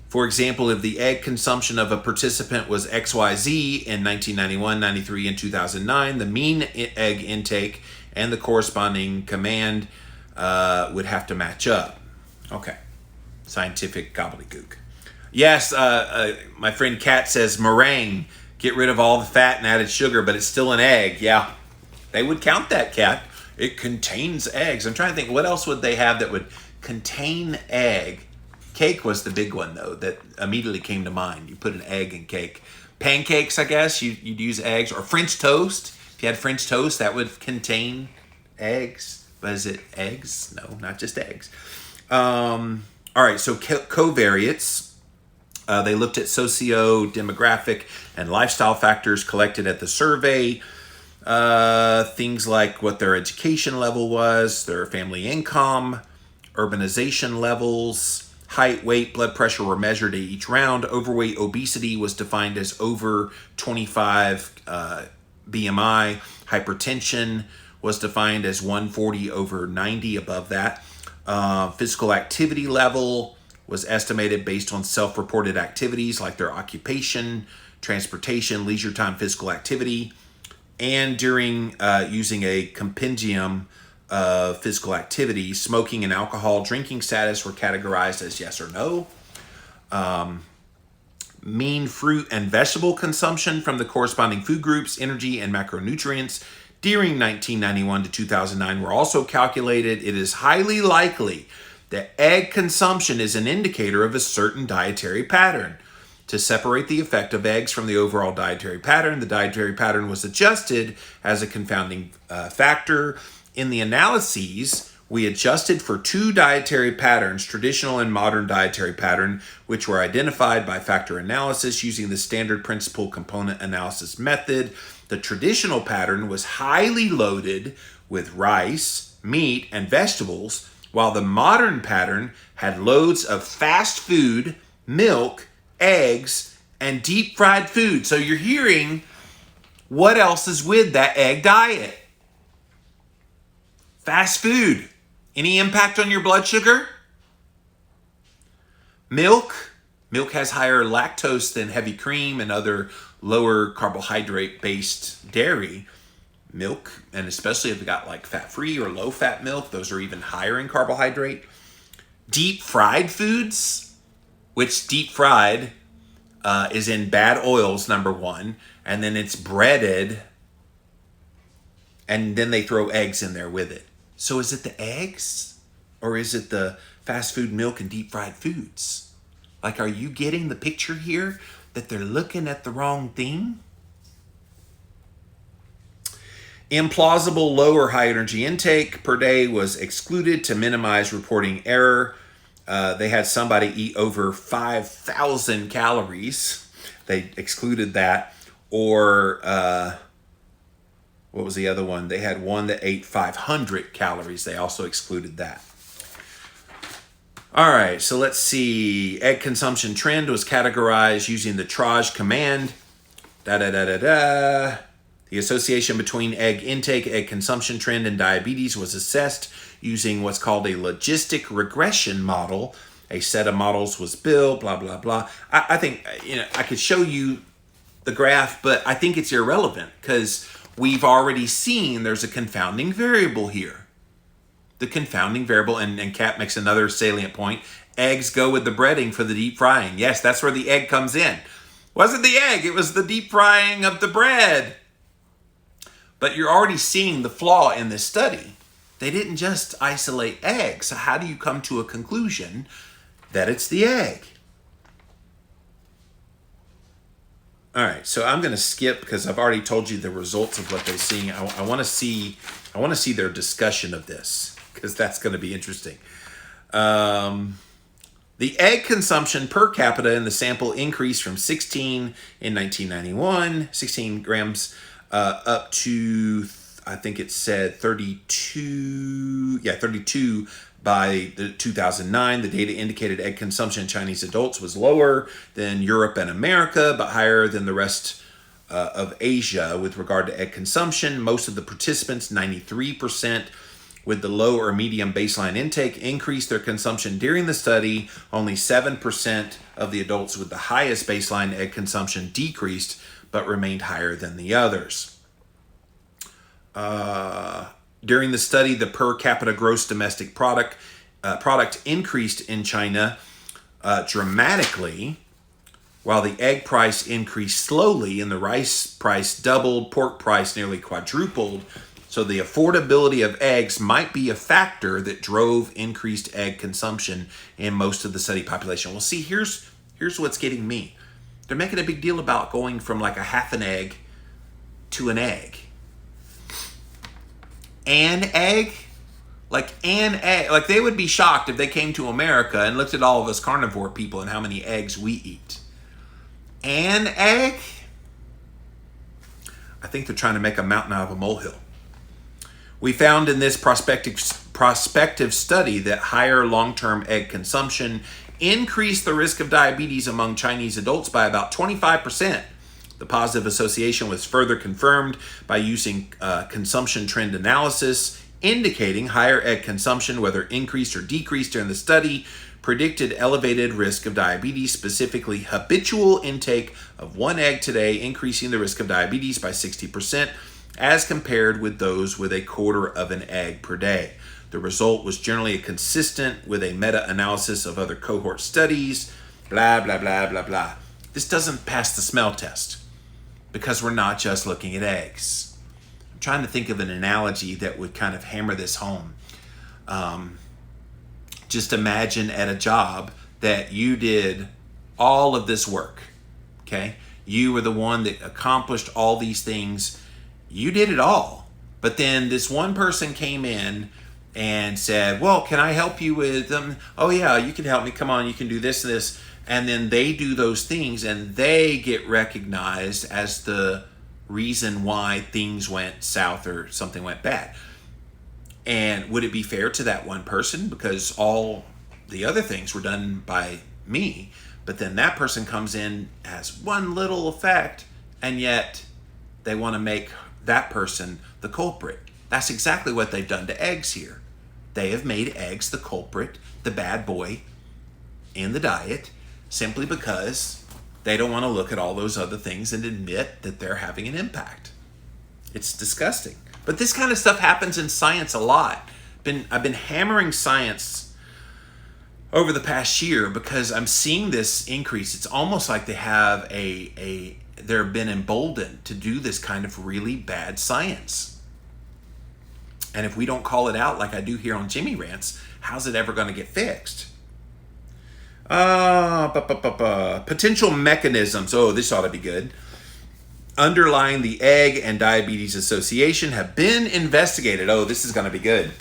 A: For example, if the egg consumption of a participant was XYZ in 1991, 93, and 2009, the mean egg intake and the corresponding command would have to match up. Okay, scientific gobbledygook. Yes, my friend Kat says meringue, get rid of all the fat and added sugar, but it's still an egg. Yeah, they would count that, Kat. It contains eggs. I'm trying to think, what else would they have that would contain egg? Cake was the big one, though, that immediately came to mind. You put an egg in cake. Pancakes, I guess, you'd use eggs. Or French toast. If you had French toast, that would contain eggs. But is it eggs? No, not just eggs. All right, so covariates. They looked at socio-demographic and lifestyle factors collected at the survey. Things like what their education level was, their family income, urbanization levels, height, weight, blood pressure were measured at each round. Overweight, obesity was defined as over 25 BMI. Hypertension was defined as 140 over 90, above that. Physical activity level was estimated based on self-reported activities like their occupation, transportation, leisure time physical activity, and during using a compendium of physical activity. Smoking and alcohol drinking status were categorized as yes or no. Mean fruit and vegetable consumption from the corresponding food groups, energy and macronutrients during 1991 to 2009 were also calculated. It is highly likely that egg consumption is an indicator of a certain dietary pattern. To separate the effect of eggs from the overall dietary pattern, the dietary pattern was adjusted as a confounding factor. In the analyses, we adjusted for two dietary patterns, traditional and modern dietary pattern, which were identified by factor analysis using the standard principal component analysis method. The traditional pattern was highly loaded with rice, meat, and vegetables, while the modern pattern had loads of fast food, milk, eggs, and deep fried food. So you're hearing what else is with that egg diet. Fast food. Any impact on your blood sugar? Milk. Milk has higher lactose than heavy cream and other lower carbohydrate-based dairy. Milk, and especially if you got like fat-free or low-fat milk, those are even higher in carbohydrate. Deep fried foods, which deep fried is in bad oils, number one, and then it's breaded, and then they throw eggs in there with it. So is it the eggs, or is it the fast food, milk, and deep fried foods? Like, are you getting the picture here that they're looking at the wrong thing? Implausible low or high energy intake per day was excluded to minimize reporting error. They had somebody eat over 5,000 calories. They excluded that. Or what was the other one? They had one that ate 500 calories. They also excluded that. All right, so let's see. Egg consumption trend was categorized using the TRAJ command. The association between egg intake, egg consumption trend, and diabetes was assessed using what's called a logistic regression model. A set of models was built, blah, blah, blah. I think, I could show you the graph, but I think it's irrelevant because we've already seen there's a confounding variable here. The confounding variable, and Kat makes another salient point, eggs go with the breading for the deep frying. Yes, that's where the egg comes in. Wasn't the egg, it was the deep frying of the bread. But you're already seeing the flaw in this study. They didn't just isolate eggs. So how do you come to a conclusion that it's the egg? All right, so I'm going to skip because I've already told you the results of what they're seeing. I want to see their discussion of this because that's going to be interesting. The egg consumption per capita in the sample increased from 16 in 1991, 16 grams, up to, I think it said 32 by the 2009. The data indicated egg consumption in Chinese adults was lower than Europe and America, but higher than the rest of Asia with regard to egg consumption. Most of the participants, 93%, with the low or medium baseline intake, increased their consumption during the study. Only 7% of the adults with the highest baseline egg consumption decreased, but remained higher than the others. During the study, the per capita gross domestic product increased in China dramatically, while the egg price increased slowly and the rice price doubled, pork price nearly quadrupled. So the affordability of eggs might be a factor that drove increased egg consumption in most of the study population. Well, see, here's what's getting me. They're making a big deal about going from like a half an egg to an egg. An egg? Like an egg. Like they would be shocked if they came to America and looked at all of us carnivore people and how many eggs we eat. An egg? I think they're trying to make a mountain out of a molehill. We found in this prospective study that higher long-term egg consumption increased the risk of diabetes among Chinese adults by about 25%. The positive association was further confirmed by using consumption trend analysis, indicating higher egg consumption, whether increased or decreased during the study, predicted elevated risk of diabetes, specifically habitual intake of one egg today, increasing the risk of diabetes by 60%, as compared with those with a quarter of an egg per day. The result was generally consistent with a meta-analysis of other cohort studies, blah, blah, blah, blah, blah. This doesn't pass the smell test because we're not just looking at eggs. I'm trying to think of an analogy that would kind of hammer this home. Just imagine at a job that you did all of this work, okay? You were the one that accomplished all these things. You did it all. But then this one person came in and said, well, can I help you with them? Oh yeah, you can help me. Come on, you can do this and this. And then they do those things and they get recognized as the reason why things went south or something went bad. And would it be fair to that one person because all the other things were done by me, but then that person comes in as one little effect and yet they want to make that person the culprit. That's exactly what they've done to eggs here. They have made eggs the culprit, the bad boy in the diet, simply because they don't want to look at all those other things and admit that they're having an impact. It's disgusting. But this kind of stuff happens in science a lot. I've been hammering science over the past year because I'm seeing this increase. It's almost like they have they've been emboldened to do this kind of really bad science. And if we don't call it out like I do here on Jimmy Rants, how's it ever going to get fixed? Potential mechanisms. Oh, this ought to be good. Underlying the egg and diabetes association have been investigated. Oh, this is going to be good.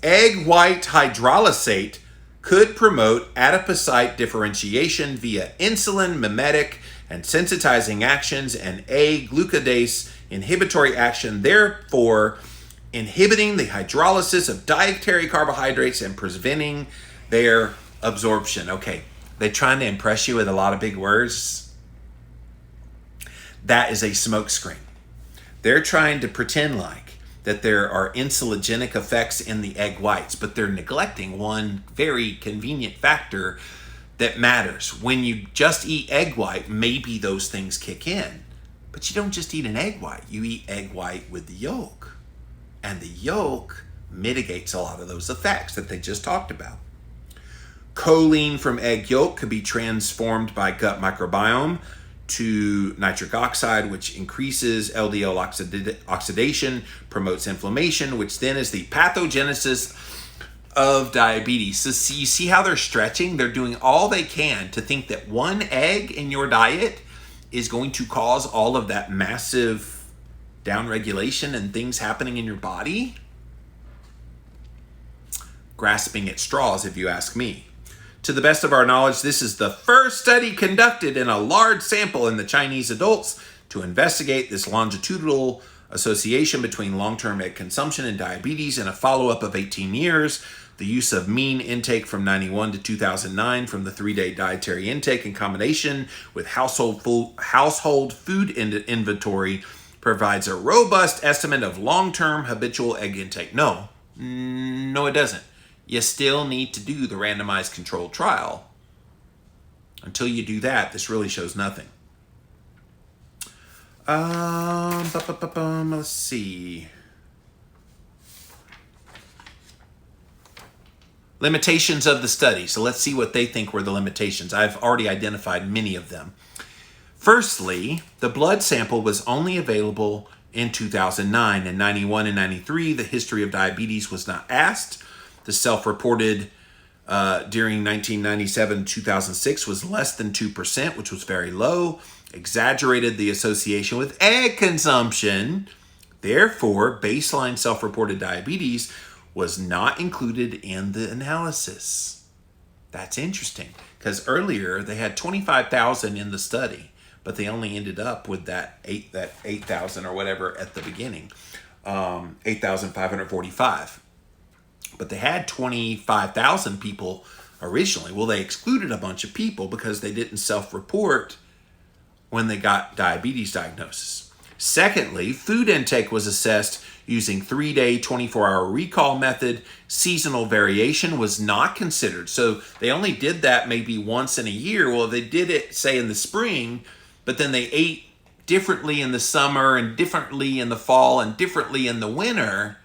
A: Egg white hydrolysate could promote adipocyte differentiation via insulin mimetic and sensitizing actions and A-glucodase inhibitory action, therefore inhibiting the hydrolysis of dietary carbohydrates and preventing their absorption. Okay, they're trying to impress you with a lot of big words. That is a smokescreen. They're trying to pretend like that there are insulinogenic effects in the egg whites, but they're neglecting one very convenient factor that matters. When you just eat egg white, maybe those things kick in. But you don't just eat an egg white. You eat egg white with the yolk. And the yolk mitigates a lot of those effects that they just talked about. Choline from egg yolk could be transformed by gut microbiome to nitric oxide, which increases LDL oxidation, promotes inflammation, which then is the pathogenesis of diabetes. So you see how they're stretching? They're doing all they can to think that one egg in your diet is going to cause all of that massive downregulation and things happening in your body. Grasping at straws, if you ask me. To the best of our knowledge, this is the first study conducted in a large sample in the Chinese adults to investigate this longitudinal association between long-term egg consumption and diabetes in a follow-up of 18 years. The use of mean intake from 91 to 2009 from the 3-day dietary intake in combination with household food inventory provides a robust estimate of long-term habitual egg intake. No, it doesn't. You still need to do the randomized controlled trial. Until you do that, this really shows nothing. Let's see. Limitations of the study. So let's see what they think were the limitations. I've already identified many of them. Firstly, the blood sample was only available in 2009. In 91 and 93, the history of diabetes was not asked. The self-reported during 1997-2006 was less than 2%, which was very low. Exaggerated the association with egg consumption. Therefore, baseline self-reported diabetes was not included in the analysis. That's interesting, because earlier they had 25,000 in the study, but they only ended up with that 8,000 or whatever at the beginning, 8,545. But they had 25,000 people originally. Well, they excluded a bunch of people because they didn't self-report when they got diabetes diagnosis. Secondly, food intake was assessed using 3-day, 24-hour recall method. Seasonal variation was not considered. So they only did that maybe once in a year. Well, they did it, say, in the spring, but then they ate differently in the summer and differently in the fall and differently in the winter.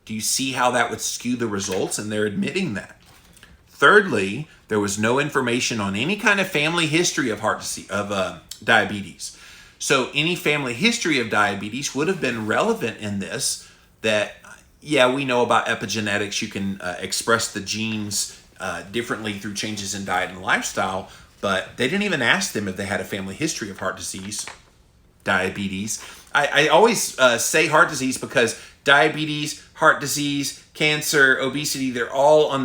A: Do you see how that would skew the results? And they're admitting that. Thirdly, there was no information on any kind of family history of diabetes. So any family history of diabetes would have been relevant in this. That, yeah, we know about epigenetics. You can express the genes differently through changes in diet and lifestyle, but they didn't even ask them if they had a family history of heart disease, diabetes. I always say heart disease because diabetes, heart disease, cancer, obesity, they're all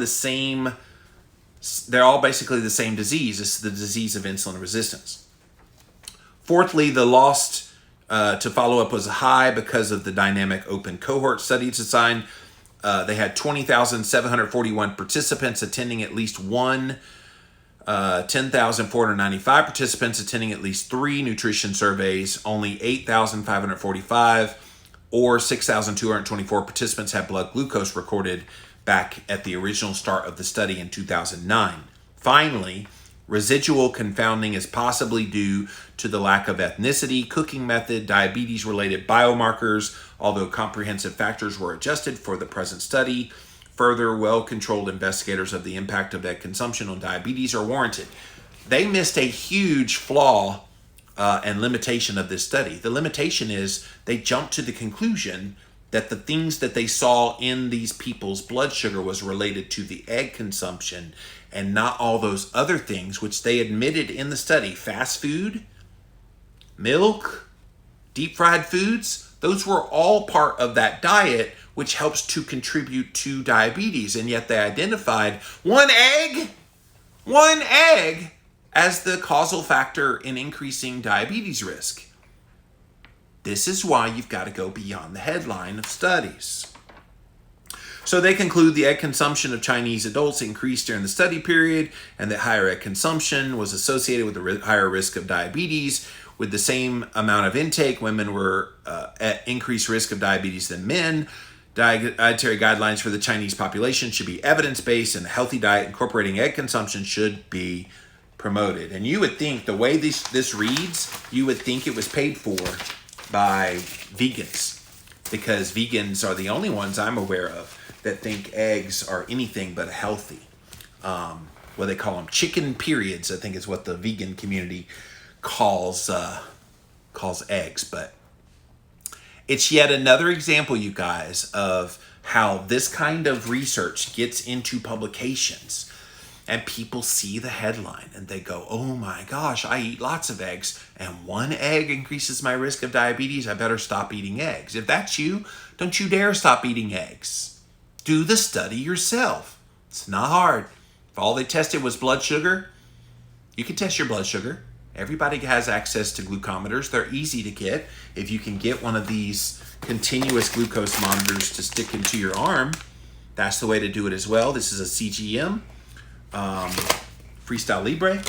A: basically the same disease. It's the disease of insulin resistance. Fourthly, the lost to follow-up was high because of the dynamic open cohort study design. They had 20,741 participants attending at least one, 10,495 participants attending at least 3 nutrition surveys. Only 8,545 or 6,224 participants had blood glucose recorded back at the original start of the study in 2009. Finally, residual confounding is possibly due to the lack of ethnicity, cooking method, diabetes-related biomarkers, although comprehensive factors were adjusted for the present study. Further, well-controlled investigators of the impact of egg consumption on diabetes are warranted. They missed a huge flaw and limitation of this study. The limitation is they jumped to the conclusion that the things that they saw in these people's blood sugar was related to the egg consumption and not all those other things, which they admitted in the study. Fast food, milk, deep fried foods, those were all part of that diet, which helps to contribute to diabetes. And yet they identified one egg as the causal factor in increasing diabetes risk. This is why you've got to go beyond the headline of studies. So they conclude the egg consumption of Chinese adults increased during the study period and that higher egg consumption was associated with a higher risk of diabetes. With the same amount of intake, women were at increased risk of diabetes than men. Dietary guidelines for the Chinese population should be evidence-based, and a healthy diet incorporating egg consumption should be promoted. And you would think, the way this reads, you would think it was paid for by vegans, because vegans are the only ones I'm aware of that think eggs are anything but healthy. What they call them, chicken periods, I think is what the vegan community calls eggs. But it's yet another example, you guys, of how this kind of research gets into publications. And people see the headline and they go, oh my gosh, I eat lots of eggs and one egg increases my risk of diabetes. I better stop eating eggs. If that's you, don't you dare stop eating eggs. Do the study yourself. It's not hard. If all they tested was blood sugar, you can test your blood sugar. Everybody has access to glucometers. They're easy to get. If you can get one of these continuous glucose monitors to stick into your arm, that's the way to do it as well. This is a CGM. Freestyle Libre.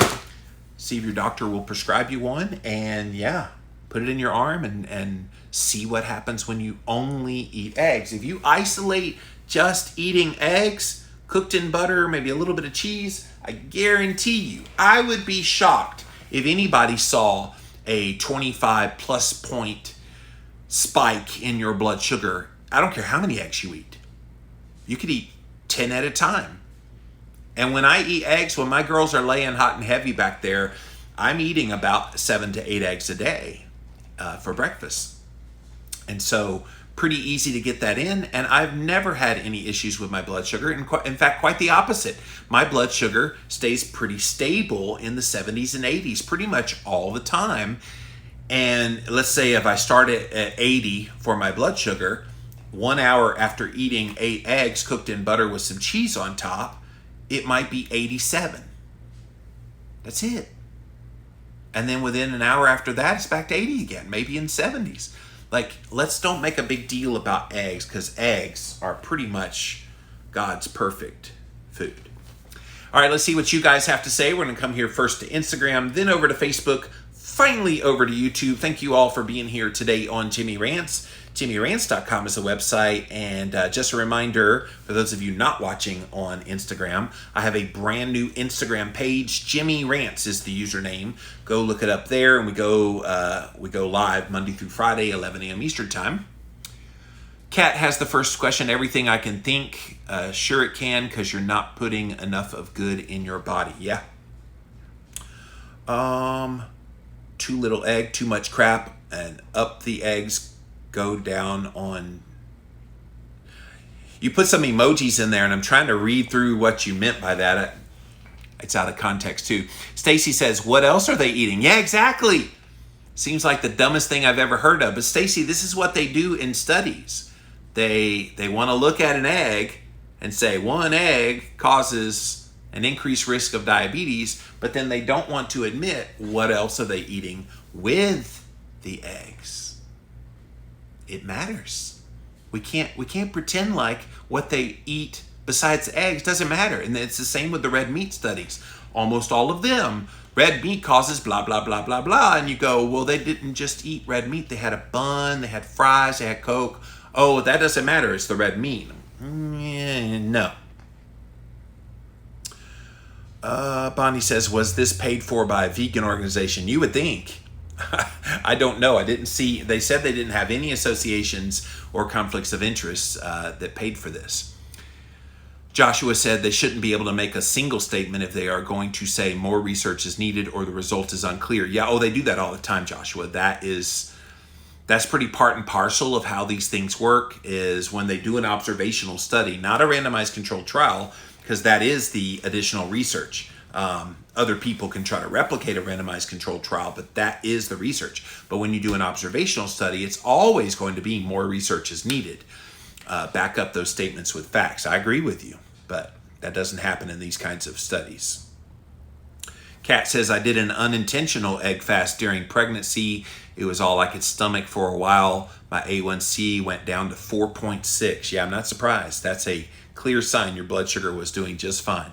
A: See if your doctor will prescribe you one, and put it in your arm and see what happens when you only eat eggs. If you isolate just eating eggs, cooked in butter, maybe a little bit of cheese, I guarantee you, I would be shocked if anybody saw a 25 plus point spike in your blood sugar. I don't care how many eggs you eat. You could eat 10 at a time. And when I eat eggs, when my girls are laying hot and heavy back there, I'm eating about 7 to 8 eggs a day for breakfast. And so pretty easy to get that in. And I've never had any issues with my blood sugar. In fact, quite the opposite. My blood sugar stays pretty stable in the 70s and 80s pretty much all the time. And let's say if I start at 80 for my blood sugar, 1 hour after eating 8 eggs cooked in butter with some cheese on top, it might be 87. That's it. And then within an hour after that, it's back to 80 again, maybe in 70s. Like, let's don't make a big deal about eggs, because eggs are pretty much God's perfect food. All right, let's see what you guys have to say. We're going to come here first to Instagram, then over to Facebook, finally over to YouTube. Thank you all for being here today on Jimmy Rants. JimmyRants.com is the website. And just a reminder, for those of you not watching on Instagram, I have a brand new Instagram page. Jimmy Rants is the username. Go look it up there, and we go live Monday through Friday, 11 a.m. Eastern Time. Kat has the first question. Everything I can think. Sure it can, because you're not putting enough of good in your body. Yeah. Too little egg, too much crap, and up the eggs go down on. You put some emojis in there, and I'm trying to read through what you meant by that. It's out of context too. Stacy says, what else are they eating? Yeah, exactly. Seems like the dumbest thing I've ever heard of. But Stacy, this is what they do in studies. They want to look at an egg and say one egg causes an increased risk of diabetes, but then they don't want to admit what else are they eating with the eggs. It matters. We can't pretend like what they eat besides eggs doesn't matter. And it's the same with the red meat studies. Almost all of them, red meat causes blah, blah, blah, blah, blah. And you go, well, they didn't just eat red meat. They had a bun, they had fries, they had Coke. Oh, that doesn't matter. It's the red meat. No. Bonnie says, was this paid for by a vegan organization? You would think. I don't know. I didn't see. They said they didn't have any associations or conflicts of interest that paid for this. Joshua said they shouldn't be able to make a single statement if they are going to say more research is needed or the result is unclear. Yeah, they do that all the time, Joshua. That's pretty part and parcel of how these things work, is when they do an observational study, not a randomized controlled trial, because that is the additional research. Other people can try to replicate a randomized controlled trial, but that is the research. But when you do an observational study, it's always going to be more research is needed. Back up those statements with facts. I agree with you, but that doesn't happen in these kinds of studies. Kat says, I did an unintentional egg fast during pregnancy. It was all I could stomach for a while. My A1C went down to 4.6. Yeah, I'm not surprised. That's a clear sign your blood sugar was doing just fine.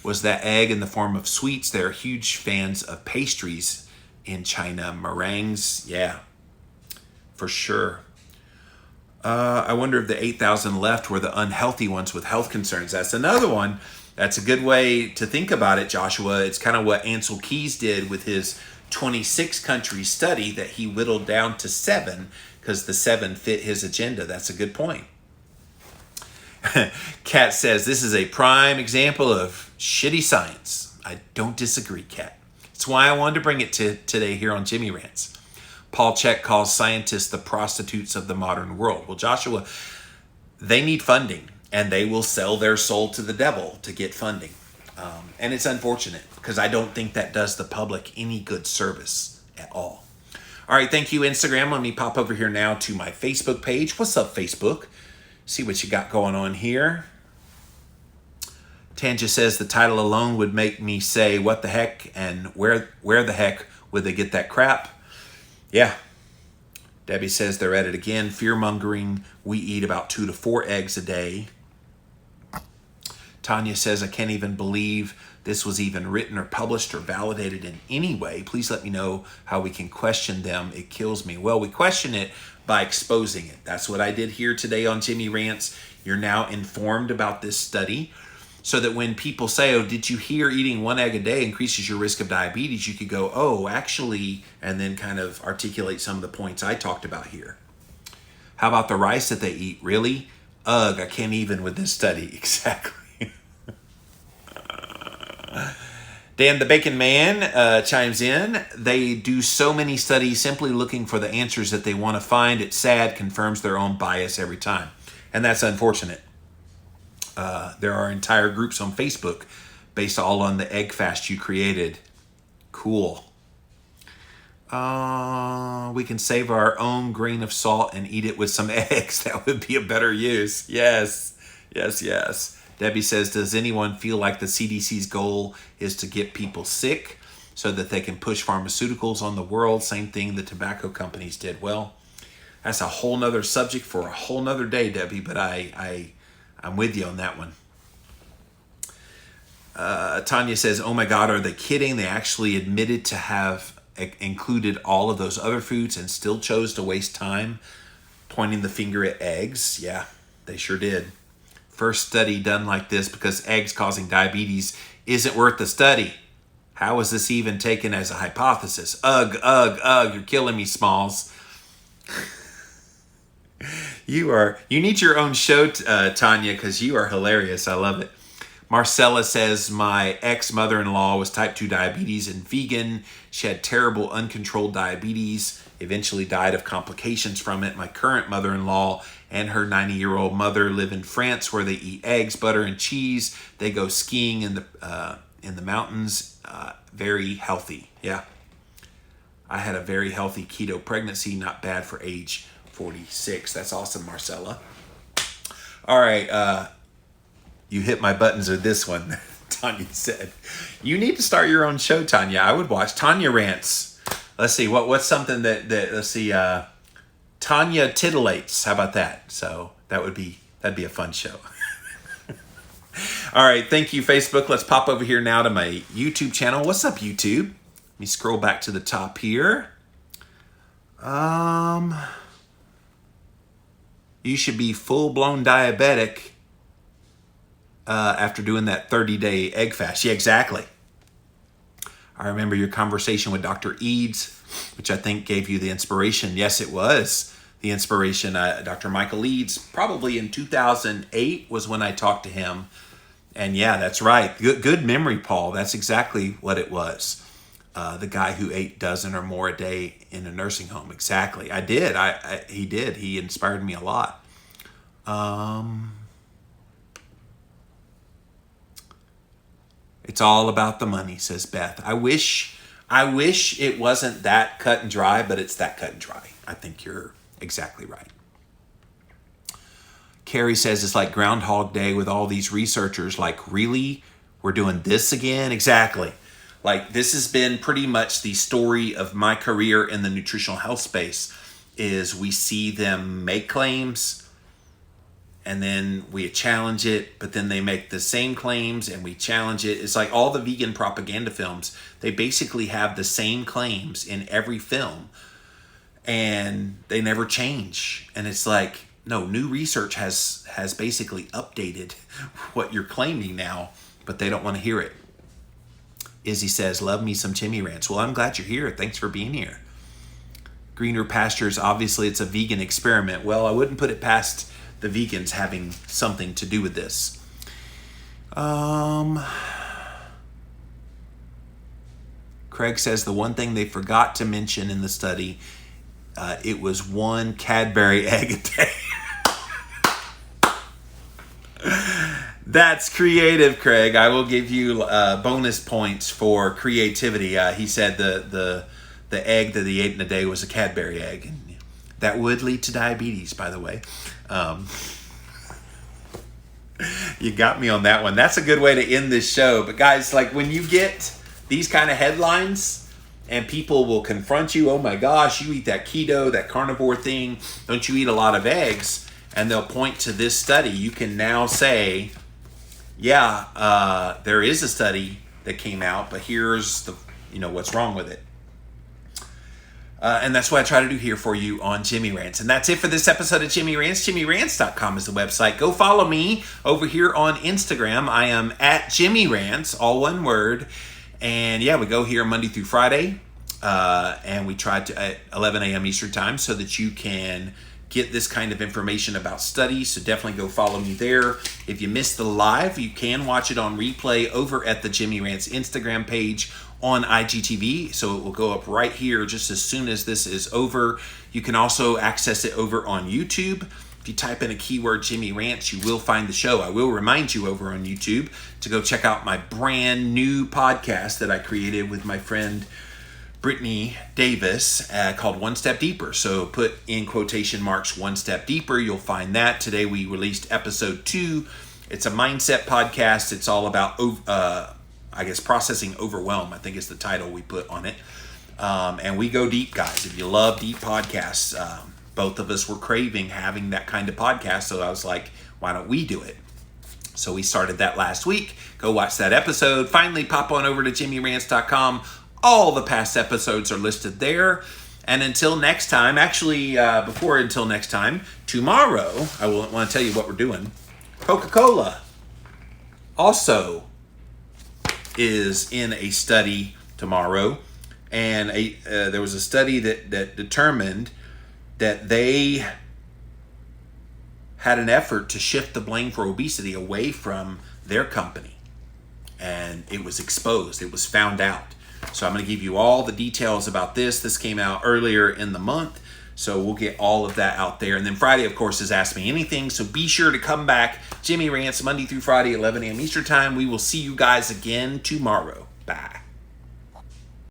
A: Was that egg in the form of sweets? They're huge fans of pastries in China. Meringues, yeah, for sure. I wonder if the 8,000 left were the unhealthy ones with health concerns. That's another one. That's a good way to think about it, Joshua. It's kind of what Ansel Keys did with his 26-country study that he whittled down to 7 because the 7 fit his agenda. That's a good point. Kat says, this is a prime example of shitty science. I don't disagree, Kat. That's why I wanted to bring it to today here on Jimmy Rants. Paul Check calls scientists the prostitutes of the modern world. Well, Joshua, they need funding, and they will sell their soul to the devil to get funding. And it's unfortunate, because I don't think that does the public any good service at all. All right, thank you, Instagram. Let me pop over here now to my Facebook page. What's up, Facebook? See what you got going on here. Tanja says the title alone would make me say, what the heck, and where the heck would they get that crap? Yeah. Debbie says they're at it again. Fear-mongering. We eat about 2 to 4 eggs a day. Tanya says, I can't even believe this was even written or published or validated in any way. Please let me know how we can question them. It kills me. Well, we question it by exposing it. That's what I did here today on Jimmy Rants. You're now informed about this study, so that when people say, oh, did you hear eating 1 egg a day increases your risk of diabetes? You could go, oh, actually, and then kind of articulate some of the points I talked about here. How about the rice that they eat? Really? Ugh, I can't even with this study. Exactly. Dan the Bacon Man chimes in. They do so many studies simply looking for the answers that they want to find. It's sad, confirms their own bias every time. And that's unfortunate. There are entire groups on Facebook based all on the egg fast you created. Cool. We can save our own grain of salt and eat it with some eggs. That would be a better use. Yes. Yes, yes. Debbie says, does anyone feel like the CDC's goal is to get people sick? so that they can push pharmaceuticals on the world. Same thing the tobacco companies did. Well, that's a whole nother subject for a whole nother day, Debbie, but I'm with you on that one. Tanya says, oh my God, are they kidding? They actually admitted to have included all of those other foods and still chose to waste time pointing the finger at eggs. Yeah, they sure did. First study done like this because eggs causing diabetes isn't worth the study. How is this even taken as a hypothesis? Ugh, you're killing me, Smalls. You need your own show, Tanya, because you are hilarious. I love it. Marcella says, my ex-mother-in-law was type 2 diabetes and vegan. She had terrible uncontrolled diabetes, eventually died of complications from it. My current mother-in-law and her 90-year-old mother live in France where they eat eggs, butter, and cheese. They go skiing in the mountains. Very healthy. Yeah. I had a very healthy keto pregnancy, not bad for age 46. That's awesome, Marcella. All right. You hit my buttons with this one, Tanya said. You need to start your own show, Tanya. I would watch Tanya Rants. Let's see, what's something that let's see, Tanya Titillates. How about that? So that'd be a fun show. All right, thank you, Facebook. Let's pop over here now to my YouTube channel. What's up, YouTube? Let me scroll back to the top here. You should be full-blown diabetic after doing that 30-day egg fast. Yeah, exactly. I remember your conversation with Dr. Eads, which I think gave you the inspiration. Yes, it was the inspiration. Dr. Michael Eads, probably in 2008 was when I talked to him. And yeah, that's right. Good memory, Paul. That's exactly what it was. The guy who ate dozen or more a day in a nursing home. Exactly. I did. He did. He inspired me a lot. It's all about the money, says Beth. I wish it wasn't that cut and dry, but it's that cut and dry. I think you're exactly right. Carrie says it's like Groundhog Day with all these researchers. Like, really? We're doing this again? Exactly. Like, this has been pretty much the story of my career in the nutritional health space, is we see them make claims and then we challenge it, but then they make the same claims and we challenge it. It's like all the vegan propaganda films. They basically have the same claims in every film and they never change. And it's like, no, new research has basically updated what you're claiming now, but they don't want to hear it. Izzy says, love me some Jimmy Rants. Well, I'm glad you're here. Thanks for being here. Greener Pastures, obviously it's a vegan experiment. Well, I wouldn't put it past the vegans having something to do with this. Craig says the one thing they forgot to mention in the study, it was one Cadbury egg a day. That's creative, Craig. I will give you bonus points for creativity. He said the egg that he ate in a day was a Cadbury egg. And that would lead to diabetes, by the way. You got me on that one. That's a good way to end this show. But guys, like when you get these kind of headlines and people will confront you, oh my gosh, you eat that keto, that carnivore thing, don't you eat a lot of eggs? And they'll point to this study. You can now say, yeah, there is a study that came out, but here's the, what's wrong with it. And that's what I try to do here for you on Jimmy Rants. And that's it for this episode of Jimmy Rants. JimmyRants.com is the website. Go follow me over here on Instagram. I am at Jimmy Rants, all one word. And yeah, we go here Monday through Friday. And we try to at 11 a.m. Eastern time so that you can get this kind of information about studies. So definitely go follow me there. If you missed the live, you can watch it on replay over at the Jimmy Rants Instagram page on IGTV, so it will go up right here just as soon as this is over. You can also access it over on YouTube. If you type in a keyword Jimmy Rants, you will find the show. I will remind you over on YouTube to go check out my brand new podcast that I created with my friend Brittany Davis called One Step Deeper. So put in quotation marks One Step Deeper. You'll find that. Today we released episode 2. It's a mindset podcast. It's all about I guess processing overwhelm, I think is the title we put on it. And we go deep, guys. If you love deep podcasts, both of us were craving having that kind of podcast. So I was like, why don't we do it? So we started that last week. Go watch that episode. Finally, pop on over to jimmyrants.com. All the past episodes are listed there. And until next time, actually, until next time, tomorrow, I want to tell you what we're doing. Coca-Cola also is in a study tomorrow. And there was a study that determined that they had an effort to shift the blame for obesity away from their company. And it was exposed. It was found out. So I'm going to give you all the details about this. This came out earlier in the month. So we'll get all of that out there. And then Friday, of course, is Ask Me Anything. So be sure to come back. Jimmy Rants, Monday through Friday, 11 a.m. Eastern Time. We will see you guys again tomorrow.